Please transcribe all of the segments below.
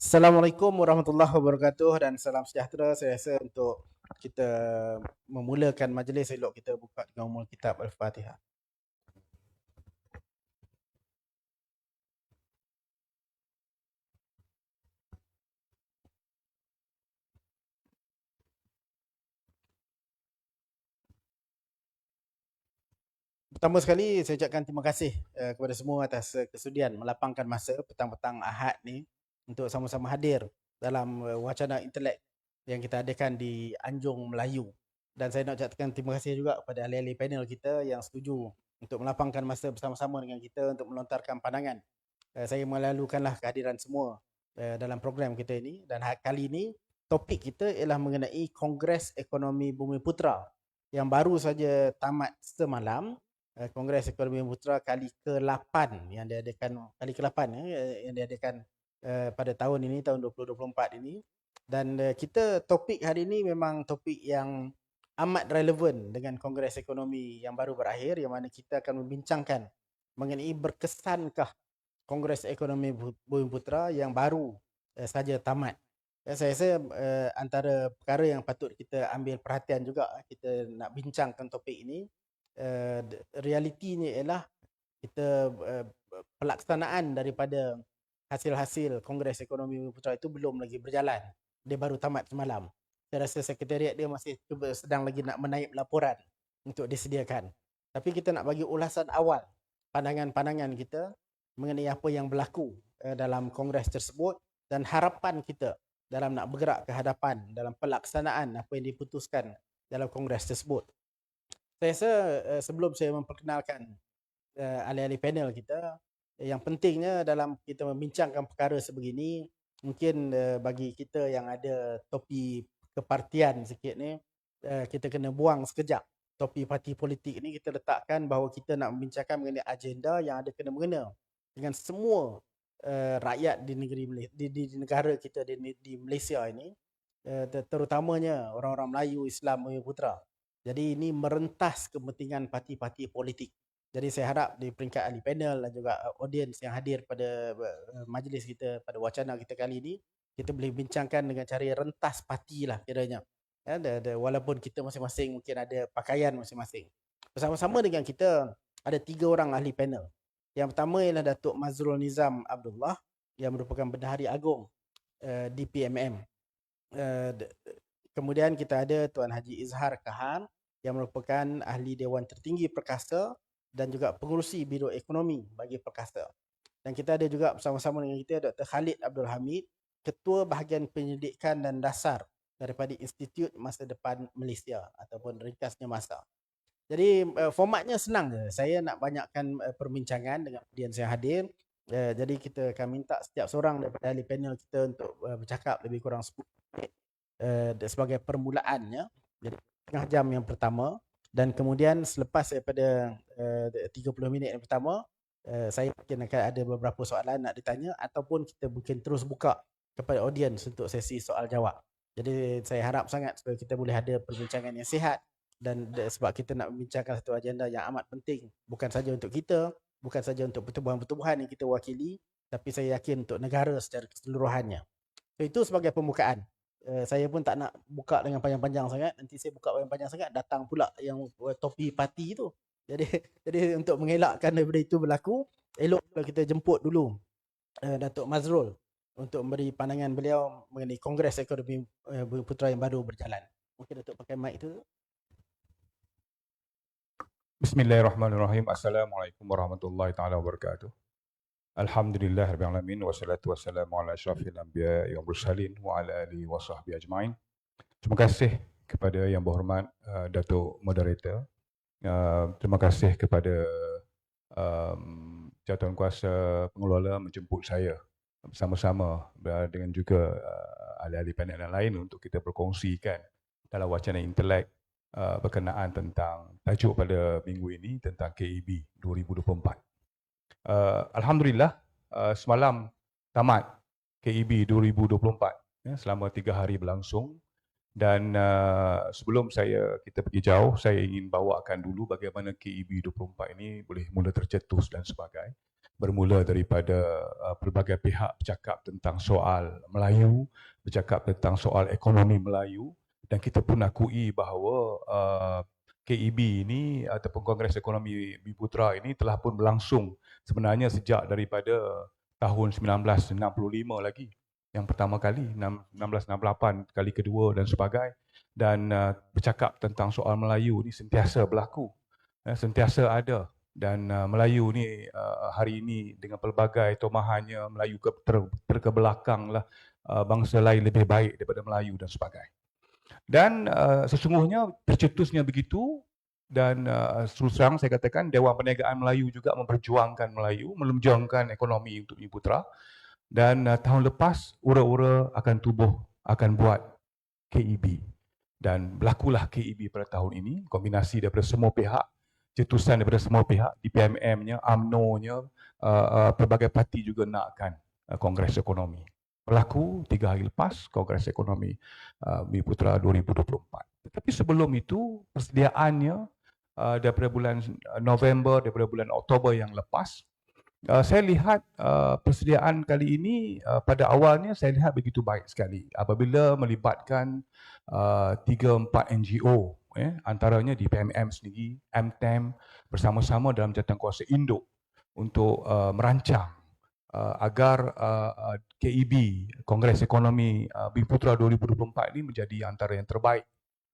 Assalamualaikum warahmatullahi wabarakatuh dan salam sejahtera. Saya rasa untuk kita memulakan majlis, elok kita buka dengan umul kitab Al-Fatihah. Pertama sekali saya ucapkan terima kasih kepada semua atas kesudian melapangkan masa petang-petang Ahad ni untuk sama-sama hadir dalam wacana intelek yang kita adakan di Anjung Melayu. Dan saya nak ucapkan terima kasih juga kepada ahli-ahli panel kita yang setuju untuk melapangkan masa bersama-sama dengan kita untuk melontarkan pandangan. Saya melalukanlah kehadiran semua dalam program kita ini, dan kali ini topik kita ialah mengenai Kongres Ekonomi Bumiputera yang baru saja tamat semalam. Kongres Ekonomi Bumiputera kali ke-8 yang diadakan yang diadakan pada tahun ini, tahun 2024 ini. Dan kita topik hari ini memang topik yang amat relevan dengan Kongres Ekonomi yang baru berakhir, yang mana kita akan membincangkan mengenai berkesankah Kongres Ekonomi Bumiputera yang baru saja tamat. Saya rasa antara perkara yang patut kita ambil perhatian juga kita nak bincangkan topik ini, realitinya ialah kita pelaksanaan daripada hasil-hasil Kongres Ekonomi Bumiputera itu belum lagi berjalan. Dia baru tamat semalam. Saya rasa sekretariat dia masih sedang lagi nak menaip laporan untuk disediakan. Tapi kita nak bagi ulasan awal pandangan-pandangan kita mengenai apa yang berlaku dalam kongres tersebut dan harapan kita dalam nak bergerak ke hadapan dalam pelaksanaan apa yang diputuskan dalam kongres tersebut. Saya rasa sebelum saya memperkenalkan ahli-ahli panel kita, yang pentingnya dalam kita membincangkan perkara sebegini, mungkin bagi kita yang ada topi kepartian sikit ni, kita kena buang sekejap topi parti politik ni, kita letakkan bahawa kita nak membincangkan mengenai agenda yang ada kena mengena dengan semua rakyat di negeri di negara kita di Malaysia ini, terutamanya orang-orang Melayu Islam Bumiputera. Jadi ini merentas kepentingan parti-parti politik. Jadi saya harap di peringkat ahli panel dan juga audiens yang hadir pada majlis kita, pada wacana kita kali ini, kita boleh bincangkan dengan cara rentas parti lah kiranya. Walaupun kita masing-masing mungkin ada pakaian masing-masing. Bersama-sama dengan kita ada 3 orang ahli panel. Yang pertama ialah Datuk Mazrul Nizam Abdullah yang merupakan Bendahari Agung DPMM. Kemudian kita ada Tuan Haji Izhar Kahan yang merupakan Ahli Dewan Tertinggi Perkasa dan juga Pengerusi Biro Ekonomi bagi Perkasa. Dan kita ada juga bersama-sama dengan kita Dr. Khalid Abdul Hamid, Ketua Bahagian Pendidikan dan Dasar daripada Institut Masa Depan Malaysia ataupun ringkasnya MASA. Jadi formatnya senang je. Saya nak banyakkan perbincangan dengan audiens yang hadir. Jadi kita akan minta setiap seorang daripada ahli panel kita untuk bercakap lebih kurang 10 minit sebagai permulaannya. Jadi setengah jam yang pertama, dan kemudian selepas daripada 30 minit yang pertama, saya mungkin akan ada beberapa soalan nak ditanya ataupun kita mungkin terus buka kepada audiens untuk sesi soal jawab. Jadi saya harap sangat supaya kita boleh ada perbincangan yang sihat, dan sebab kita nak membincangkan satu agenda yang amat penting, bukan saja untuk kita, bukan saja untuk pertubuhan-pertubuhan yang kita wakili, tapi saya yakin untuk negara secara keseluruhannya. So, itu sebagai pembukaan. Saya pun tak nak buka dengan panjang-panjang sangat. Nanti saya buka panjang-panjang sangat, datang pula yang topi parti tu. Jadi jadi untuk mengelakkan daripada itu berlaku, elok kalau kita jemput dulu Datuk Mazrul untuk memberi pandangan beliau mengenai Kongres Ekonomi Bumiputera yang baru berjalan. Mungkin Datuk pakai mic tu. Bismillahirrahmanirrahim. Assalamualaikum warahmatullahi taala wabarakatuh. Alhamdulillah rabbil alamin wassalatu wassalamu ala asyrafil anbiya'i wal mursalin wa ala alihi wa sahbihi ajmain. Terima kasih kepada yang berhormat Datuk Moderator. Terima kasih kepada Jawatankuasa Pengelola menjemput saya bersama-sama dengan juga ahli-ahli panel yang lain untuk kita berkongsikan dalam wacana intelek berkenaan tentang tajuk pada minggu ini tentang KEB 2024. Alhamdulillah, semalam tamat KEB 2024 selama 3 hari berlangsung, dan sebelum kita pergi jauh, saya ingin bawakan dulu bagaimana KEB 2024 ini boleh mula tercetus dan sebagainya. bermula daripada pelbagai pihak bercakap tentang soal Melayu, bercakap tentang soal ekonomi Melayu, dan kita pun akui bahawa KEB ini ataupun Kongres Ekonomi Bumi-Putera ini telah pun berlangsung sebenarnya sejak daripada tahun 1965 lagi. Yang pertama kali, 1968, kali kedua dan sebagainya. Dan bercakap tentang soal Melayu ini sentiasa berlaku, sentiasa ada. Dan Melayu ni hari ini dengan pelbagai tomahannya, Melayu terkebelakanglah, bangsa lain lebih baik daripada Melayu dan sebagainya. Dan sesungguhnya tercetusnya begitu, dan terus terang saya katakan Dewan Perniagaan Melayu juga memperjuangkan Melayu, memperjuangkan ekonomi untuk Bumi-Putera. Dan tahun lepas ura-ura akan tubuh, akan buat KEB. Dan berlakulah KEB pada tahun ini, kombinasi daripada semua pihak, cetusan daripada semua pihak, DPMM-nya, UMNO-nya, pelbagai parti juga nakkan Kongres Ekonomi. Berlaku 3 hari lepas Kongres Ekonomi Bumi-Putera 2024. Tetapi sebelum itu, persediaannya daripada bulan November, daripada bulan Oktober yang lepas, saya lihat persediaan kali ini pada awalnya saya lihat begitu baik sekali apabila melibatkan 3-4 NGO, antaranya di PMM sendiri, MTEM bersama-sama dalam jawatankuasa induk untuk merancang agar KEB, Kongres Ekonomi Bumi-Putera 2024 ini menjadi antara yang terbaik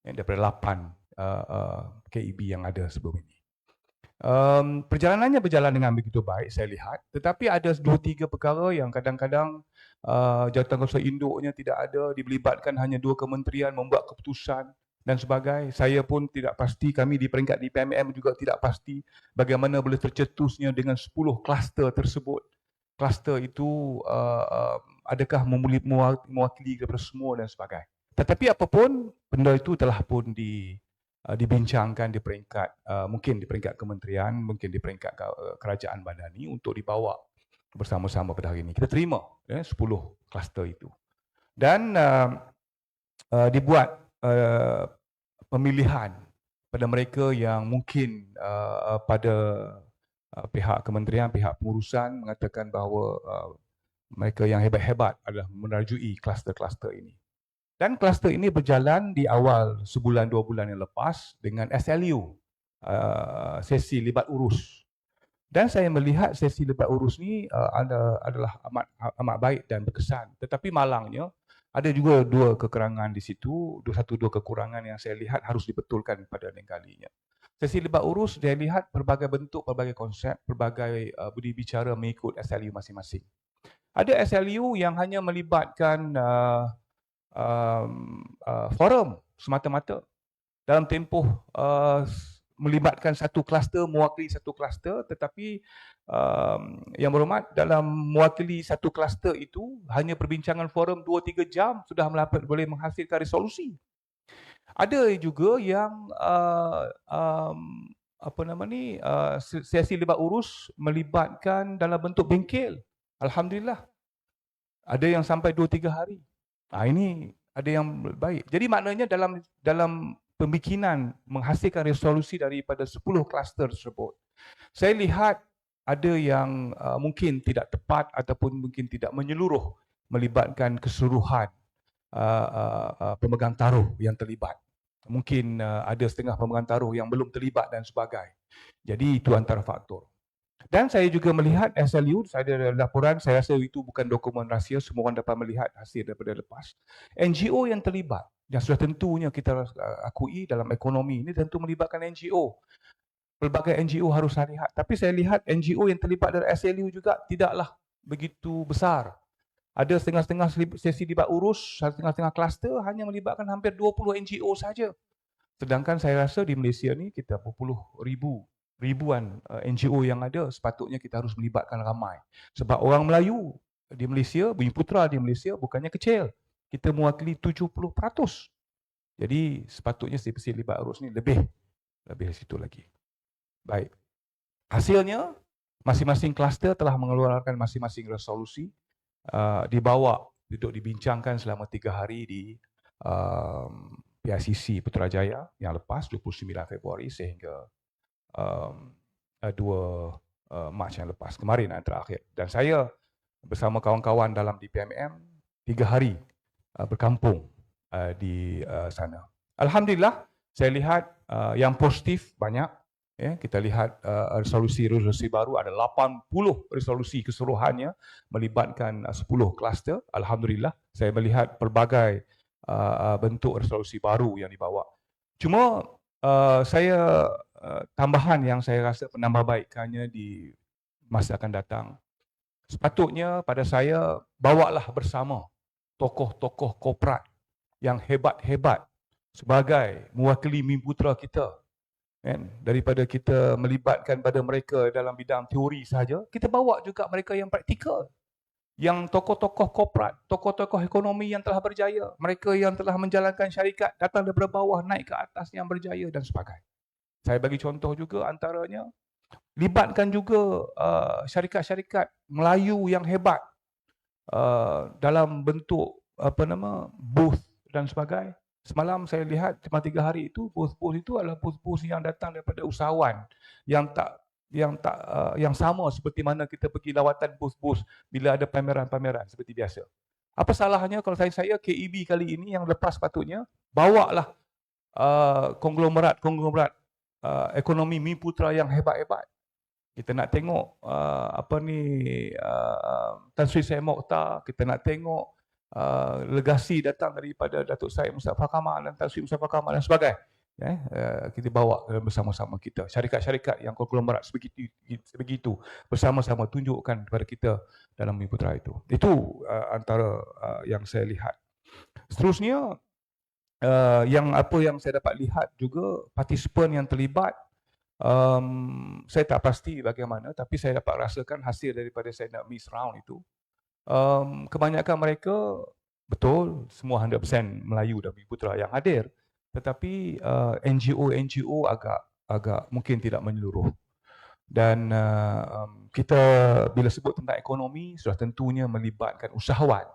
daripada 8 KEB yang ada sebelum ini. Perjalanannya berjalan dengan begitu baik saya lihat, tetapi ada 2-3 perkara yang kadang-kadang jawatankuasa induknya tidak ada, dilibatkan hanya 2 kementerian membuat keputusan dan sebagainya. Saya pun tidak pasti, kami di peringkat DPMM juga tidak pasti bagaimana boleh tercetusnya dengan 10 kluster tersebut. Kluster itu adakah mewakili kepada semua dan sebagainya. Tetapi apapun, benda itu telah pun dibincangkan di peringkat, mungkin di peringkat kementerian, mungkin di peringkat kerajaan badani untuk dibawa bersama-sama pada hari ini. Kita terima 10 kluster itu. Dan dibuat pemilihan pada mereka yang mungkin pada pihak kementerian, pihak pengurusan mengatakan bahawa mereka yang hebat-hebat adalah menerajui kluster-kluster ini. Dan kluster ini berjalan di awal sebulan 2 bulan yang lepas dengan SLU, sesi libat urus. Dan saya melihat sesi libat urus ni adalah amat baik dan berkesan. Tetapi malangnya ada juga 2 kekurangan di situ, 2 kekurangan yang saya lihat harus dibetulkan pada lain kalinya. Sesi libat urus saya lihat berbagai bentuk, berbagai konsep, berbagai budi bicara mengikut SLU masing-masing. Ada SLU yang hanya melibatkan forum semata-mata dalam tempoh melibatkan satu kluster, mewakili satu kluster, tetapi yang berhormat dalam mewakili satu kluster itu hanya perbincangan forum 2-3 jam sudah boleh menghasilkan resolusi. Ada juga yang sesi libat urus melibatkan dalam bentuk bengkel. Alhamdulillah. Ada yang sampai 2-3 hari. Ini ada yang baik. Jadi maknanya dalam pembikinan menghasilkan resolusi daripada 10 kluster tersebut, saya lihat ada yang mungkin tidak tepat ataupun mungkin tidak menyeluruh melibatkan keseluruhan pemegang taruh yang terlibat. Mungkin ada setengah pemegang taruh yang belum terlibat dan sebagainya. Jadi itu antara faktor. Dan saya juga melihat SLU, saya ada laporan, saya rasa itu bukan dokumen rahsia, semua orang dapat melihat hasil daripada lepas. NGO yang terlibat, yang sudah tentunya kita akui dalam ekonomi ini tentu melibatkan NGO. Pelbagai NGO harus saya lihat. Tapi saya lihat NGO yang terlibat dari SLU juga tidaklah begitu besar. Ada setengah-setengah sesi libat urus, setengah-setengah kluster hanya melibatkan hampir 20 NGO saja. Sedangkan saya rasa di Malaysia ni kita ribuan NGO yang ada, sepatutnya kita harus melibatkan ramai. Sebab orang Melayu di Malaysia, Bumi-Putera di Malaysia bukannya kecil. Kita mewakili 70%. Jadi sepatutnya sesi libat urus ni lebih dari situ lagi. Baik. Hasilnya, masing-masing kluster telah mengeluarkan masing-masing resolusi, dibawa, duduk dibincangkan selama 3 hari di PICC Putrajaya yang lepas 29 Februari sehingga 2 Mac yang lepas, kemarin terakhir. Dan saya bersama kawan-kawan dalam DPMM 3 hari berkampung di sana. Alhamdulillah, saya lihat yang positif banyak. Kita lihat resolusi baru ada 80 resolusi keseluruhannya melibatkan 10 kluster. Alhamdulillah, saya melihat pelbagai bentuk resolusi baru yang dibawa. Cuma saya tambahan yang saya rasa penambahbaikannya di masa akan datang. Sepatutnya pada saya bawalah bersama tokoh-tokoh korporat yang hebat-hebat sebagai mewakili Mimputra kita. Kan? Daripada kita melibatkan pada mereka dalam bidang teori sahaja, kita bawa juga mereka yang praktikal. Yang tokoh-tokoh korporat, tokoh-tokoh ekonomi yang telah berjaya, mereka yang telah menjalankan syarikat, datang daripada bawah, naik ke atas yang berjaya dan sebagainya. Saya bagi contoh juga antaranya, libatkan juga syarikat-syarikat Melayu yang hebat dalam bentuk booth dan sebagainya. Semalam saya lihat cuma 3 hari itu booth-booth itu adalah booth-booth yang datang daripada usahawan yang sama seperti mana kita pergi lawatan booth-booth bila ada pameran-pameran seperti biasa. Apa salahnya kalau saya KEB kali ini yang lepas patutnya bawalah konglomerat ekonomi Mimputra yang hebat-hebat. Kita nak tengok Tan Sri Syed Mokhtar, kita nak tengok legasi datang daripada Datuk Syed Mustafa Kamal dan Tan Sri Mustafa Kamal dan sebagainya. Kita bawa bersama-sama kita. Syarikat-syarikat yang konglomerat sebegitu bersama-sama tunjukkan kepada kita dalam Mimputra itu. Itu antara yang saya lihat. Seterusnya, yang saya dapat lihat juga partisipan yang terlibat, saya tak pasti bagaimana, tapi saya dapat rasakan hasil daripada saya nak miss round itu. Kebanyakan mereka betul semua 100% Melayu dan Mimputra yang hadir, tetapi NGO agak mungkin tidak menyeluruh. Dan kita bila sebut tentang ekonomi sudah tentunya melibatkan usahawan,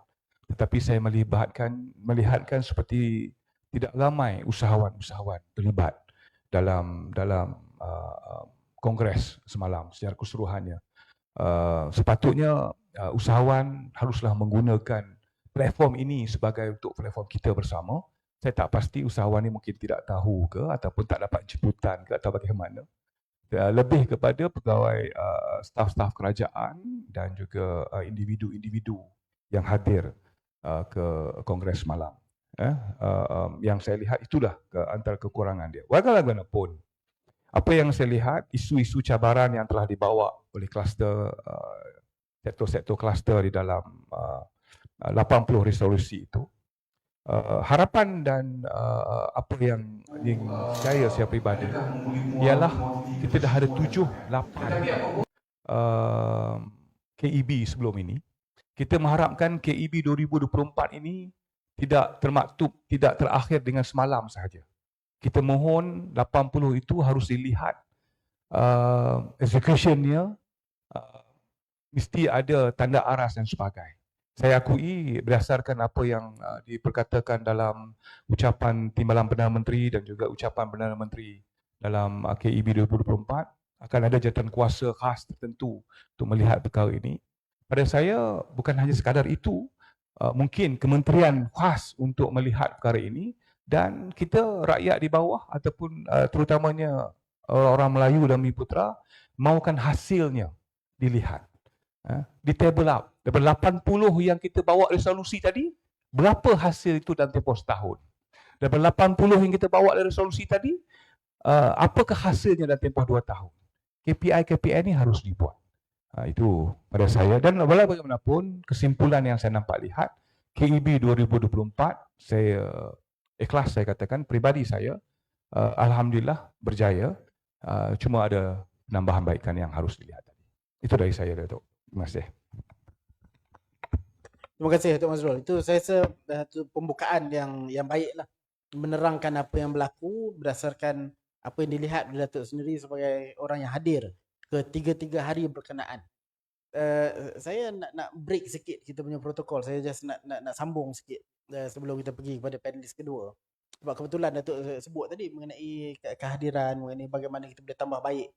tetapi saya melihatkan seperti tidak ramai usahawan terlibat dalam kongres semalam secara keseluruhannya. Sepatutnya usahawan haruslah menggunakan platform ini sebagai untuk platform kita bersama. Saya tak pasti usahawan ini mungkin tidak tahu ke ataupun tak dapat jemputan ke atau bagaimana. Lebih kepada pegawai staf-staf kerajaan dan juga individu-individu yang hadir ke kongres malam. Yang saya lihat itulah antara kekurangan dia. Bagaimanapun, apa yang saya lihat, isu-isu cabaran yang telah dibawa oleh kluster, sektor-sektor kluster di dalam 80 resolusi itu, harapan dan apa yang saya pribadi ialah kita dah ada 7-8 KEB sebelum ini. Kita mengharapkan KEB 2024 ini tidak termaktub, tidak terakhir dengan semalam sahaja. Kita mohon 80 itu harus dilihat executionnya mesti ada tanda aras dan sebagainya. Saya akui berdasarkan apa yang diperkatakan dalam ucapan Timbalan Perdana Menteri dan juga ucapan Perdana Menteri dalam KEB 2024 akan ada jawatan kuasa khas tertentu untuk melihat perkara ini. Pada saya bukan hanya sekadar itu, mungkin kementerian khas untuk melihat perkara ini. Dan kita rakyat di bawah ataupun terutamanya orang Melayu dan Mimputra mahukan hasilnya dilihat. Di table up. Daripada 80 yang kita bawa resolusi tadi, berapa hasil itu dalam tempoh setahun? Daripada 80 yang kita bawa resolusi tadi, apakah hasilnya dalam tempoh 2 tahun? KPI ini harus dibuat. Itu pada saya. Dan walau bagaimanapun, kesimpulan yang saya nampak lihat, KEB 2024, saya ikhlas saya katakan, peribadi saya, alhamdulillah berjaya, cuma ada penambahan baikan yang harus dilihat. Itu dari saya, Datuk. Terima kasih. Terima kasih, Datuk Mazrul. Itu saya rasa satu pembukaan yang baiklah, menerangkan apa yang berlaku berdasarkan apa yang dilihat oleh Datuk sendiri sebagai orang yang hadir ke 3 hari berkenaan. Saya nak break sikit kita punya protokol. Saya just nak sambung sikit sebelum kita pergi kepada panelis kedua. Sebab kebetulan Datuk sebut tadi mengenai kehadiran, mengenai bagaimana kita boleh tambah baik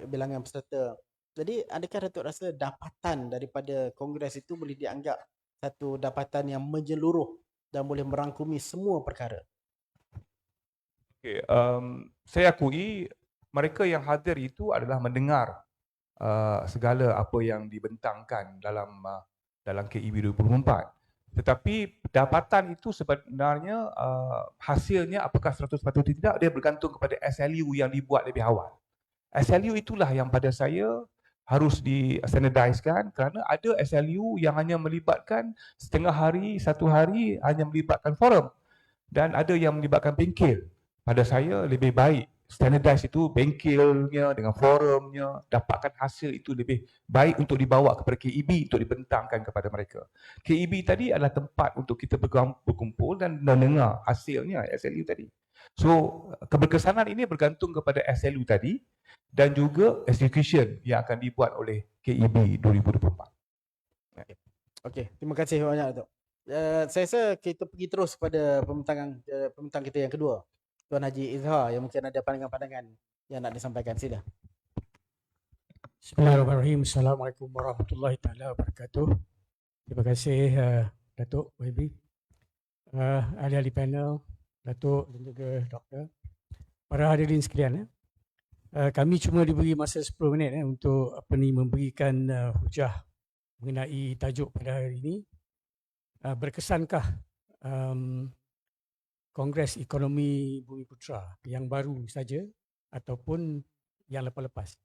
bilangan peserta Jadi adakah Datuk rasa dapatan daripada Kongres itu boleh dianggap satu dapatan yang menyeluruh dan boleh merangkumi semua perkara? Okay, saya akui mereka yang hadir itu adalah mendengar segala apa yang dibentangkan dalam KEB 2024. Tetapi dapatan itu sebenarnya hasilnya apakah 100% tidak, dia bergantung kepada SLU yang dibuat lebih awal. SLU itulah yang pada saya harus di-standardiskan kerana ada SLU yang hanya melibatkan setengah hari, satu hari hanya melibatkan forum dan ada yang melibatkan bengkel. Pada saya lebih baik standardize itu bengkelnya dengan forumnya, dapatkan hasil itu lebih baik untuk dibawa kepada KEB untuk dibentangkan kepada mereka. KEB tadi adalah tempat untuk kita berkumpul dan mendengar hasilnya SLU tadi. So keberkesanan ini bergantung kepada SLU tadi dan juga execution yang akan dibuat oleh KEB 2024. Okey, terima kasih banyak Datuk. Saya rasa kita pergi terus pada pembentang kita yang kedua. Tuan Haji Izhar yang mungkin ada pandangan-pandangan yang nak disampaikan. Sila. Bismillahirrahmanirrahim. Assalamualaikum warahmatullahi taala wabarakatuh. Terima kasih Datuk YB, ahli-ahli panel, Datuk dan juga Doktor. Para hadirin sekalian, kami cuma diberi masa 10 minit untuk memberikan hujah mengenai tajuk pada hari ini. Berkesankah Kongres Ekonomi Bumiputera yang baru saja ataupun yang lepas-lepas?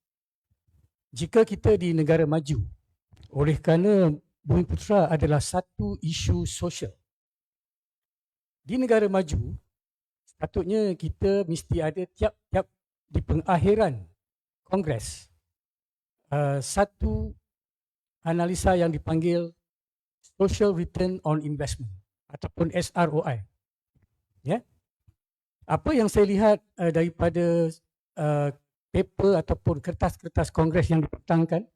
Jika kita di negara maju, oleh kerana Bumiputera adalah satu isu sosial, di negara maju sepatutnya kita mesti ada tiap-tiap di pengakhiran Kongres satu analisa yang dipanggil Social Return on Investment ataupun SROI. Ya, apa yang saya lihat daripada paper ataupun kertas-kertas Kongres yang dipetangkan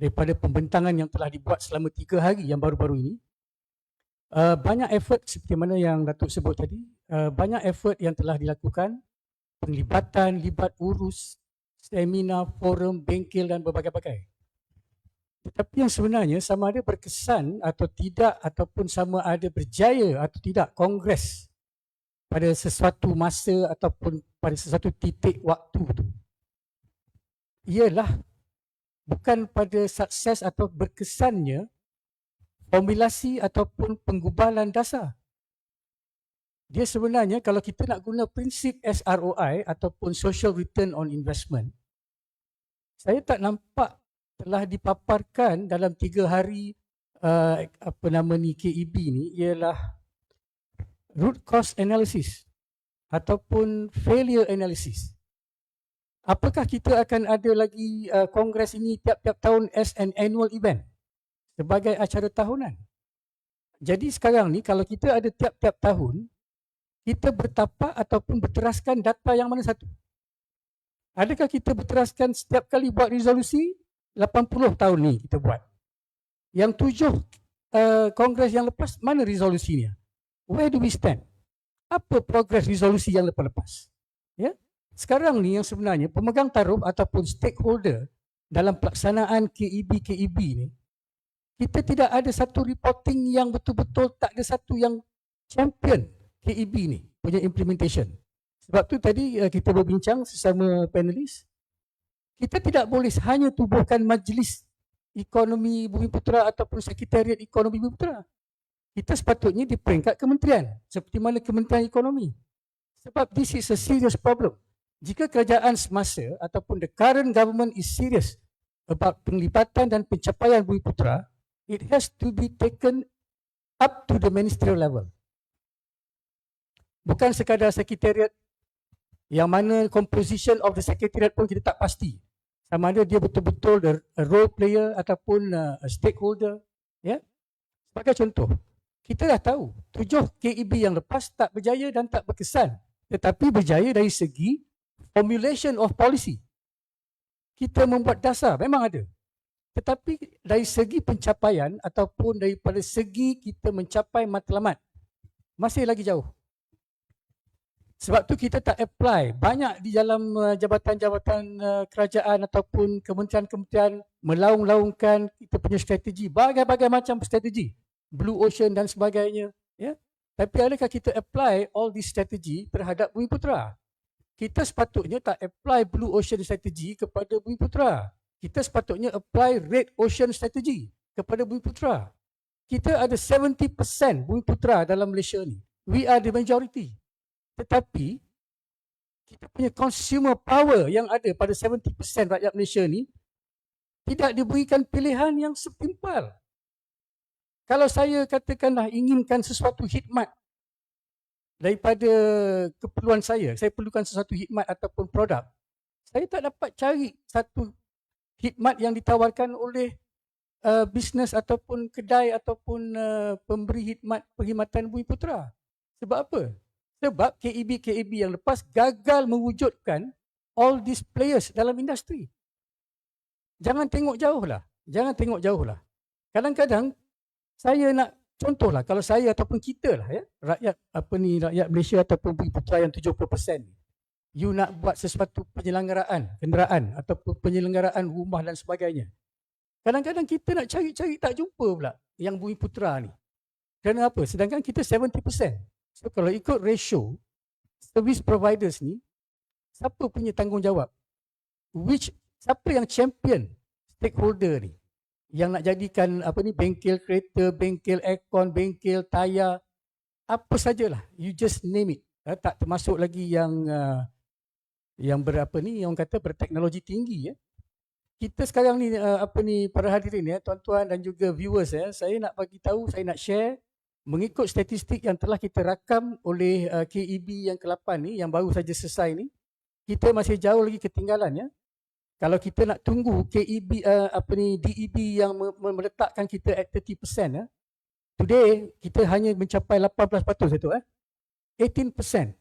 daripada pembentangan yang telah dibuat selama 3 hari yang baru-baru ini, banyak effort seperti mana yang Datuk sebut tadi, banyak effort yang telah dilakukan, penglibatan, libat urus, seminar, forum, bengkel dan berbagai-bagai. Tetapi yang sebenarnya sama ada berkesan atau tidak ataupun sama ada berjaya atau tidak Kongres pada sesuatu masa ataupun pada sesuatu titik waktu itu, ialah bukan pada sukses atau berkesannya formulasi ataupun penggubalan dasar. Dia sebenarnya kalau kita nak guna prinsip SROI ataupun Social Return on Investment, saya tak nampak telah dipaparkan dalam 3 hari KEB ni, ialah root cause analysis ataupun failure analysis. Apakah kita akan ada lagi Kongres ini tiap-tiap tahun as an annual event sebagai acara tahunan? Jadi sekarang ni kalau kita ada tiap-tiap tahun, kita bertapak ataupun berteraskan data yang mana satu? Adakah kita berteraskan setiap kali buat resolusi 80 tahun ni kita buat? Yang 7 Kongres yang lepas, mana resolusinya? Where do we stand? Apa progres resolusi yang lepas-lepas? Ya? Sekarang ni yang sebenarnya pemegang taruh ataupun stakeholder dalam pelaksanaan KEB ni, kita tidak ada satu reporting yang betul-betul, tak ada satu yang champion KEB ni punya implementation. Sebab tu tadi kita berbincang sesama panelis, kita tidak boleh hanya tubuhkan Majlis Ekonomi Bumiputera ataupun Sekretariat Ekonomi Bumiputera. Kita sepatutnya di peringkat kementerian seperti mana Kementerian Ekonomi. Sebab this is a serious problem. Jika kerajaan semasa ataupun the current government is serious about penglibatan dan pencapaian Bumiputera, it has to be taken up to the ministerial level. Bukan sekadar sekretariat yang mana composition of the secretariat pun kita tak pasti. Sama ada dia betul-betul a role player ataupun a stakeholder. Ya? Sebagai contoh, kita dah tahu 7 KEB yang lepas tak berjaya dan tak berkesan, tetapi berjaya dari segi formulation of policy. Kita membuat dasar, memang ada. Tetapi dari segi pencapaian ataupun daripada segi kita mencapai matlamat, masih lagi jauh. Sebab tu kita tak apply. Banyak di dalam jabatan-jabatan kerajaan ataupun kementerian-kementerian melaung-laungkan kita punya strategi, berbagai macam strategi, Blue Ocean dan sebagainya, ya. Tapi adakah kita apply all this strategi terhadap Bumiputera? Kita sepatutnya tak apply Blue Ocean strategi kepada Bumiputera. Kita sepatutnya apply Red Ocean strategi kepada Bumiputera. Kita ada 70% Bumiputera dalam Malaysia ni. We are the majority. Tetapi kita punya consumer power yang ada pada 70% rakyat Malaysia ni tidak diberikan pilihan yang setimpal. Kalau saya katakanlah inginkan sesuatu khidmat daripada keperluan saya perlukan sesuatu khidmat ataupun produk, saya tak dapat cari satu khidmat yang ditawarkan oleh bisnes ataupun kedai ataupun pemberi perkhidmatan Bumiputera. Sebab apa? Sebab KEB yang lepas gagal mewujudkan all these players dalam industri. Jangan tengok jauh lah. Kadang-kadang saya nak contohlah, kalau saya ataupun kita lah, ya, rakyat Malaysia ataupun Bumiputera yang 70% ni, you nak buat sesuatu penyelenggaraan kenderaan ataupun penyelenggaraan rumah dan sebagainya. Kadang-kadang kita nak cari-cari tak jumpa pula yang Bumiputera ni. Kerana apa? Sedangkan kita 70%. So kalau ikut ratio service providers ni, siapa punya tanggungjawab? Siapa yang champion stakeholder ni? Yang nak jadikan bengkel kereta, bengkel aircon, bengkel tayar, apa sajalah, you just name it. Tak termasuk lagi yang yang kata berteknologi tinggi, ya. Kita sekarang ni para hadirin, ya, tuan-tuan dan juga viewers, ya, saya nak bagi tahu, saya nak share mengikut statistik yang telah kita rakam oleh KEB yang ke-8 ni, yang baru saja selesai ni, kita masih jauh lagi ketinggalan, ya. Kalau kita nak tunggu KEB DEB yang meletakkan kita at 30%, ya. Today kita hanya mencapai 18% itu, 18%.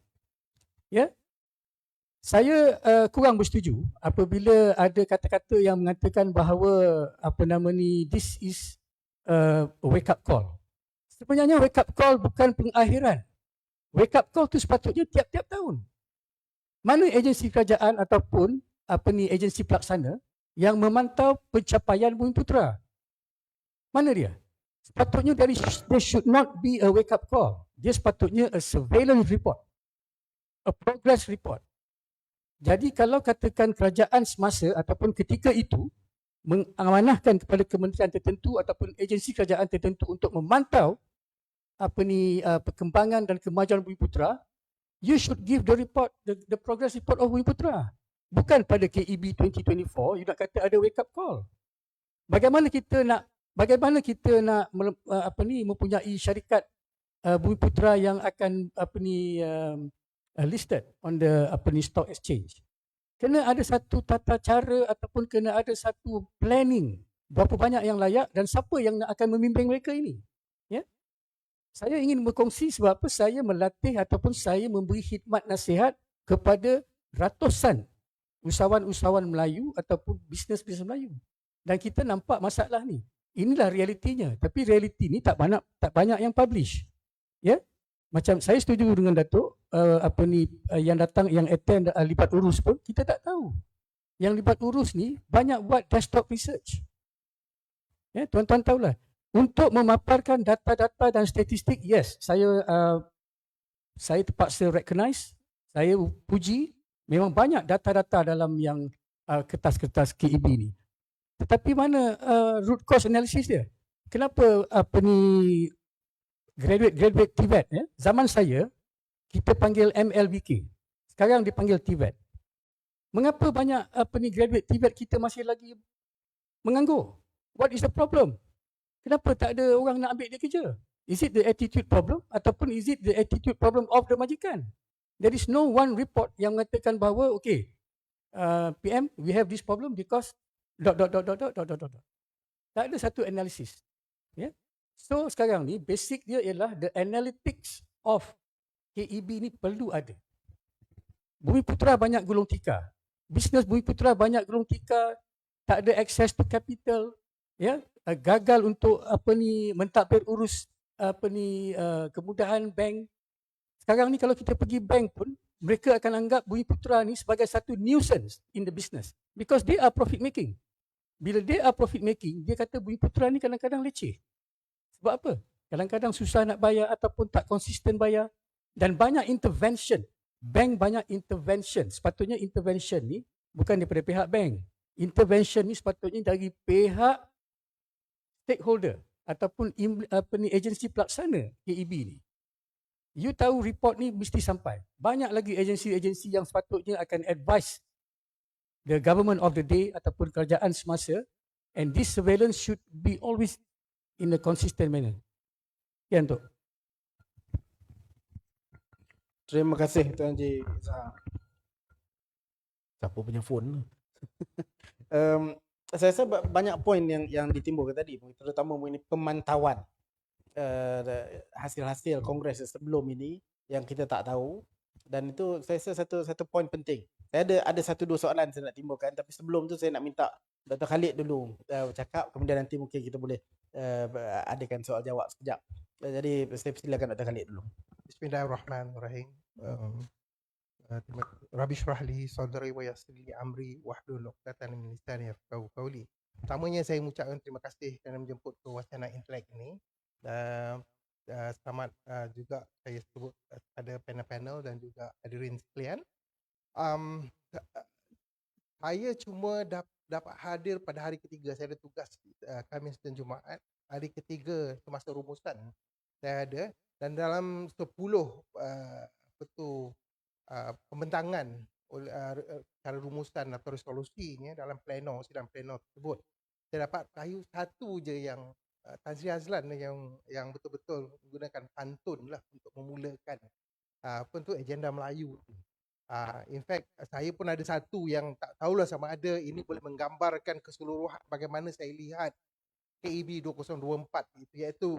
Ya. Saya kurang bersetuju apabila ada kata-kata yang mengatakan bahawa this is a wake up call. Sebenarnya wake up call bukan pengakhiran. Wake up call tu sepatutnya tiap-tiap tahun. Mana agensi kerajaan ataupun agensi pelaksana yang memantau pencapaian Bumiputera? Mana dia? Sepatutnya there should not be a wake up call. Dia sepatutnya a surveillance report, a progress report. Jadi kalau katakan kerajaan semasa ataupun ketika itu mengamanahkan kepada kementerian tertentu ataupun agensi kerajaan tertentu untuk memantau perkembangan dan kemajuan Bumiputera, you should give the report, the progress report of Bumiputera. Bukan pada KEB 2024 you nak kata ada wake up call. Bagaimana kita nak mempunyai syarikat Bumiputera yang akan listed on the stock exchange? Kena ada satu tata cara ataupun kena ada satu planning berapa banyak yang layak dan siapa yang akan memimpin mereka ini. Ya. Saya ingin berkongsi sebab apa saya melatih ataupun saya memberi khidmat nasihat kepada ratusan usahawan-usahawan Melayu ataupun bisnes-bisnes Melayu. Dan kita nampak masalah ni. Inilah realitinya. Tapi realiti ni tak banyak yang publish. Ya. Macam saya setuju dengan Datuk, yang datang, yang attend libat urus pun kita tak tahu. Yang libat urus ni banyak buat desktop research. Ya, tuan-tuan tahulah. Untuk memaparkan data-data dan statistik, yes, saya terpaksa recognize, saya puji, memang banyak data-data dalam yang kertas-kertas KEB ni. Tetapi mana root cause analysis dia? Kenapa graduate TVET, ya? Zaman saya kita panggil MLBK. Sekarang dipanggil TVET. Mengapa banyak graduate TVET kita masih lagi menganggur? What is the problem? Kenapa tak ada orang nak ambil dia kerja? Is it the attitude problem ataupun is it the attitude problem of the majikan? There is no one report yang mengatakan bahawa okay, PM, we have this problem because ... Tak ada satu analisis. Ya? So sekarang ni basic dia ialah the analytics of KEB ni perlu ada. Bumiputera banyak gulung tikar. Bisnes Bumiputera banyak gulung tikar, tak ada access to capital, ya, gagal untuk mentadbir urus kemudahan bank. Sekarang ni kalau kita pergi bank pun, mereka akan anggap Bumiputera ni sebagai satu nuisance in the business because they are profit making. Bila they are profit making, dia kata Bumiputera ni kadang-kadang leceh. Sebab apa? Kadang-kadang susah nak bayar ataupun tak konsisten bayar dan banyak intervention. Bank banyak intervention. Sepatutnya intervention ni bukan daripada pihak bank. Intervention ni sepatutnya dari pihak stakeholder ataupun agensi pelaksana KEB ni. You tahu report ni mesti sampai. Banyak lagi agensi-agensi yang sepatutnya akan advise the government of the day ataupun kerajaan semasa, and this surveillance should be always in a consistent manner. Sekian tu. Terima kasih Tuan Haji Zahar. Siapa punya phone? Saya rasa banyak poin yang ditimbulkan tadi, terutama mengenai pemantauan hasil-hasil kongres sebelum ini yang kita tak tahu, dan itu saya rasa satu poin penting. Saya ada satu dua soalan saya nak timbulkan, tapi sebelum tu saya nak minta Dr. Khalid dulu bercakap, kemudian nanti mungkin kita boleh adakan soal jawab sekejap. Jadi saya persilakan Dr. Khalid dulu. Bismillahirrahmanirrahim. Rabbi shrah li sadri wa yassir li amri wahlul 'uqdatam min lisani yafqahu qawli. Pertamanya saya mengucapkan terima kasih kerana menjemput ke wacana Intelek ini. Selamat juga saya sebut pada panel-panel dan juga hadirin sekalian. Saya cuma dapat hadir pada hari ketiga. Saya ada tugas Khamis dan Jumaat. Hari ketiga semasa rumusan saya ada, dan dalam 10 pembentangan cara rumusan atau resolusinya dalam sidang pleno tersebut, saya dapat tahu satu je yang Tan Sri Azlan yang betul-betul menggunakan pantun lah untuk memulakan agenda Melayu. In fact, saya pun ada satu yang tak tahulah sama ada ini boleh menggambarkan keseluruhan bagaimana saya lihat KEB 2024, iaitu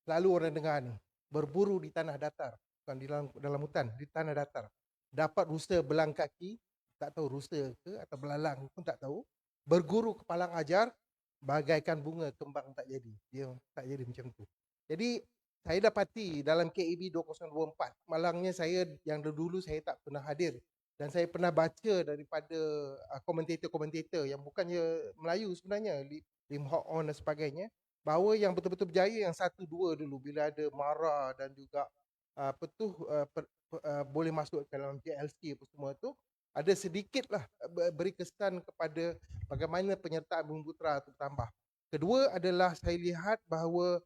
selalu orang dengar ni, berburu di tanah datar, bukan di dalam hutan, di tanah datar. Dapat rusa belang kaki, tak tahu rusa ke atau belalang pun tak tahu. Berguru kepalang ajar, bagaikan bunga kembang tak jadi. Dia tak jadi macam tu. Jadi saya dapati dalam KEB 2024, malangnya saya yang dulu saya tak pernah hadir, dan saya pernah baca daripada komentator-komentator yang bukannya Melayu sebenarnya, Lim Hock On dan sebagainya, bahawa yang betul-betul berjaya yang 1-2 dulu bila ada MARA dan juga boleh masuk ke dalam JLC apa semua tu, ada sedikitlah beri kesan kepada bagaimana penyertaan Bumiputera itu bertambah. Kedua adalah saya lihat bahawa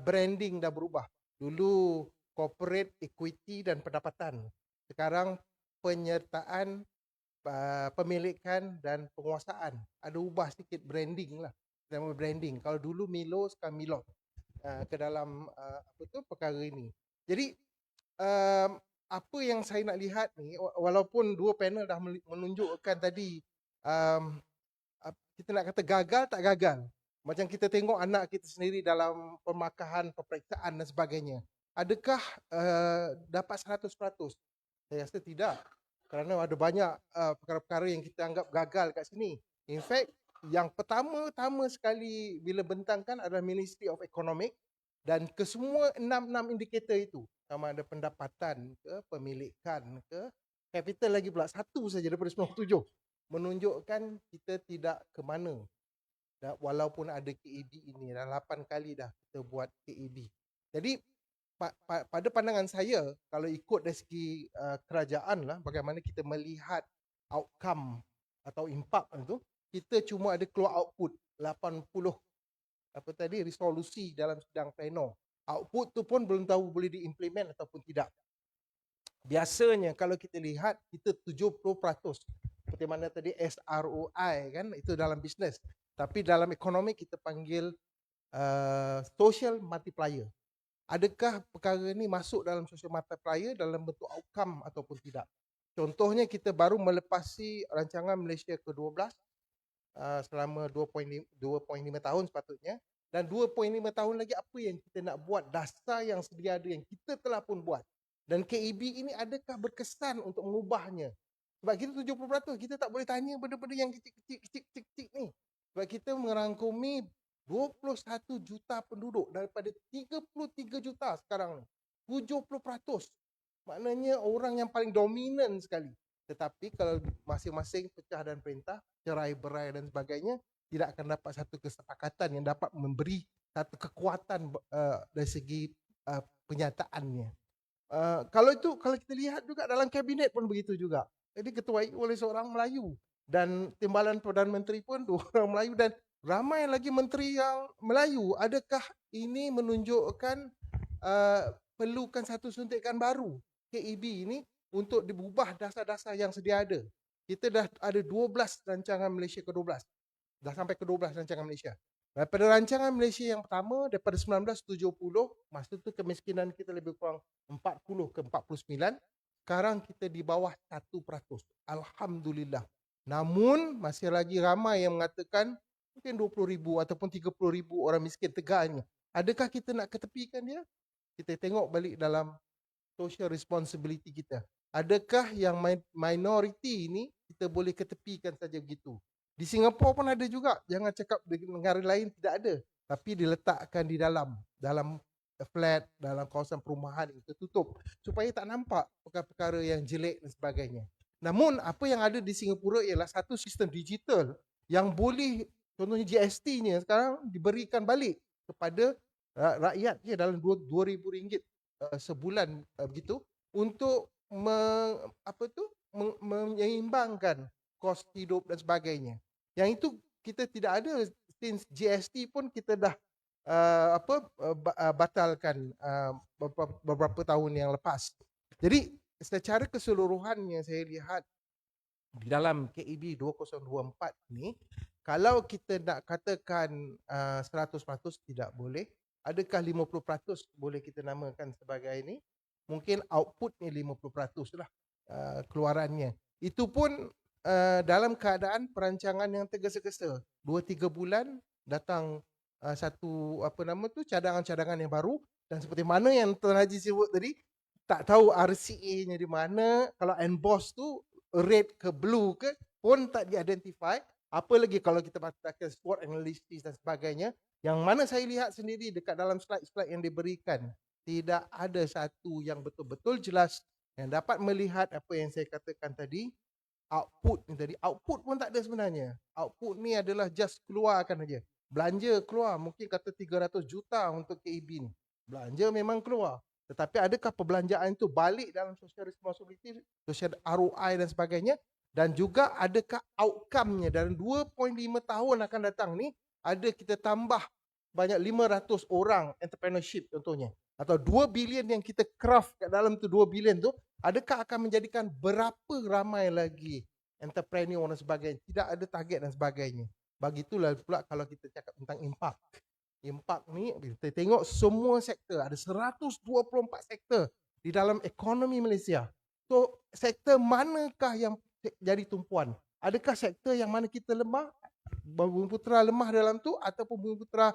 branding dah berubah. Dulu corporate equity dan pendapatan. Sekarang penyertaan pemilikan dan penguasaan. Ada ubah sikit branding lah. Nama branding. Kalau dulu Milo, sekarang Milot ke dalam perkara ini. Jadi apa yang saya nak lihat ni, walaupun dua panel dah menunjukkan tadi kita nak kata gagal tak gagal. Macam kita tengok anak kita sendiri dalam pemakahan, peperiksaan dan sebagainya. Adakah dapat 100%? Saya rasa tidak. Kerana ada banyak perkara-perkara yang kita anggap gagal kat sini. In fact, yang pertama sekali bila bentangkan adalah Ministry of Economic, dan kesemua 6 indikator itu, sama ada pendapatan ke, pemilikan ke, capital lagi pula, satu saja daripada 97, menunjukkan kita tidak ke mana. Walaupun ada KEB ini, dah 8 kali dah kita buat KEB. Jadi pada pandangan saya, kalau ikut dari segi kerajaan lah, bagaimana kita melihat outcome atau impact itu, kita cuma ada keluar output 80 resolusi dalam sidang pleno. Output tu pun belum tahu boleh diimplement ataupun tidak. Biasanya kalau kita lihat, kita 70%. Seperti mana tadi SROI kan, itu dalam bisnes. Tapi dalam ekonomi kita panggil social multiplier. Adakah perkara ni masuk dalam social multiplier dalam bentuk outcome ataupun tidak? Contohnya kita baru melepasi rancangan Malaysia ke-12 selama 2.5 tahun sepatutnya, dan 2.5 tahun lagi apa yang kita nak buat, dasar yang sedia ada yang kita telah pun buat. Dan KEB ini adakah berkesan untuk mengubahnya? Sebab kita 70%, kita tak boleh tanya benda-benda yang kecil-kecil ni. Sebab kita merangkumi 21 juta penduduk daripada 33 juta sekarang ni. 70%. maknanya orang yang paling dominan sekali. Tetapi kalau masing-masing pecah dan perintah, cerai-berai dan sebagainya, tidak akan dapat satu kesepakatan yang dapat memberi satu kekuatan dari segi penyataannya. Kalau kita lihat juga dalam kabinet pun begitu juga. Jadi ketuai oleh seorang Melayu dan timbalan Perdana Menteri pun dua orang Melayu dan ramai lagi menteri yang Melayu. Adakah ini menunjukkan perlukan satu suntikan baru KEB ini untuk diubah dasar-dasar yang sedia ada? Kita dah ada 12 rancangan Malaysia ke-12. Dah sampai ke-12 rancangan Malaysia. Daripada rancangan Malaysia yang pertama, daripada 1970, masa tu kemiskinan kita lebih kurang 40 ke 49. Sekarang kita di bawah 1%. Alhamdulillah. Namun, masih lagi ramai yang mengatakan mungkin 20,000 ataupun 30,000 orang miskin tegaknya. Adakah kita nak ketepikan dia? Kita tengok balik dalam social responsibility kita. Adakah yang minority ini kita boleh ketepikan saja begitu? Di Singapura pun ada juga. Jangan cakap di negara lain tidak ada. Tapi diletakkan di dalam flat, dalam kawasan perumahan yang tertutup. Supaya tak nampak perkara-perkara yang jelek dan sebagainya. Namun apa yang ada di Singapura ialah satu sistem digital yang boleh, contohnya GST-nya sekarang diberikan balik kepada rakyat dalam RM2,000 sebulan begitu untuk menyeimbangkan kos hidup dan sebagainya. Yang itu kita tidak ada since GST pun kita dah batalkan beberapa tahun yang lepas. Jadi secara keseluruhannya saya lihat di dalam KEB 2024 ni, kalau kita nak katakan 100% tidak boleh, adakah 50% boleh kita namakan sebagai ini? Mungkin output ni 50% lah keluarannya. Itu pun dalam keadaan perancangan yang tergesa-gesa. 2-3 bulan datang satu cadangan-cadangan yang baru, dan seperti mana yang Tuan Haji sebut tadi, tak tahu RCA-nya di mana. Kalau emboss tu red ke blue ke pun tak di-identify. Apa lagi kalau kita bacakan SWOT analysis dan sebagainya, yang mana saya lihat sendiri dekat dalam slide-slide yang diberikan, tidak ada satu yang betul-betul jelas yang dapat melihat apa yang saya katakan tadi. Output ni tadi, output pun tak ada sebenarnya. Output ni adalah just keluarkan aja. Belanja keluar, mungkin kata 300 juta untuk KEB ni. Belanja memang keluar. Tetapi adakah perbelanjaan itu balik dalam social responsibility, social ROI dan sebagainya? Dan juga adakah outcome-nya dalam 2.5 tahun akan datang ni, ada kita tambah banyak 500 orang entrepreneurship contohnya. Atau 2 bilion yang kita craft kat dalam tu 2 bilion tu, adakah akan menjadikan berapa ramai lagi entrepreneur dan sebagainya? Tidak ada target dan sebagainya. Begitulah pula kalau kita cakap tentang impact. Impact ni kita tengok semua sektor, ada 124 sektor di dalam ekonomi Malaysia. So sektor manakah yang jadi tumpuan? Adakah sektor yang mana kita lemah, Bumiputera lemah dalam tu, ataupun Bumiputera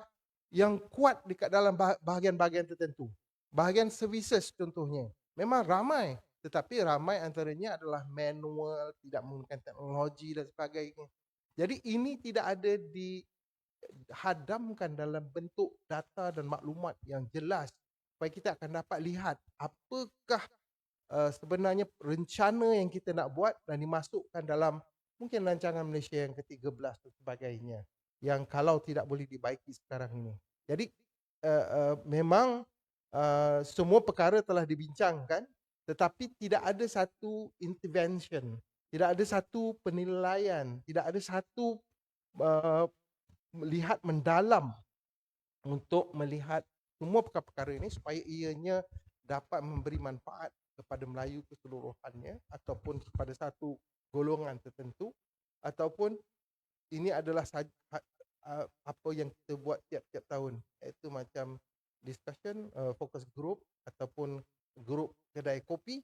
yang kuat dekat dalam bahagian-bahagian tertentu? Bahagian services contohnya, memang ramai, tetapi ramai antaranya adalah manual, tidak menggunakan teknologi dan sebagainya. Jadi ini tidak ada dihadamkan dalam bentuk data dan maklumat yang jelas supaya kita akan dapat lihat apakah sebenarnya rencana yang kita nak buat dan dimasukkan dalam mungkin rancangan Malaysia yang ke-13 dan sebagainya, yang kalau tidak boleh dibaiki sekarang ini. Jadi memang semua perkara telah dibincangkan, tetapi tidak ada satu intervention, tidak ada satu penilaian, tidak ada satu melihat mendalam untuk melihat semua perkara-perkara ini supaya ianya dapat memberi manfaat kepada Melayu keseluruhannya ataupun kepada satu golongan tertentu, ataupun ini adalah apa yang kita buat tiap-tiap tahun, iaitu macam discussion, focus group ataupun grup kedai kopi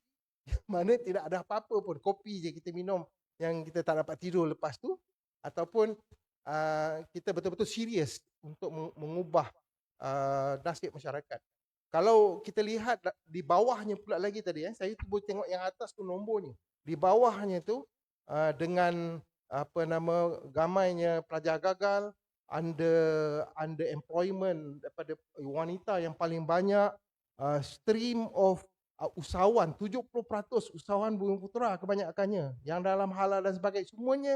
mana tidak ada apa-apa pun, kopi je kita minum yang kita tak dapat tidur lepas tu, ataupun kita betul-betul serius untuk mengubah nasib masyarakat. Kalau kita lihat di bawahnya pula lagi tadi, saya tu boleh tengok yang atas tu nombor ni. Di bawahnya tu dengan gamainya pelajar gagal, underemployment daripada wanita yang paling banyak, stream of usahawan, 70% usahawan Bumiputera kebanyakannya yang dalam halal dan sebagainya, semuanya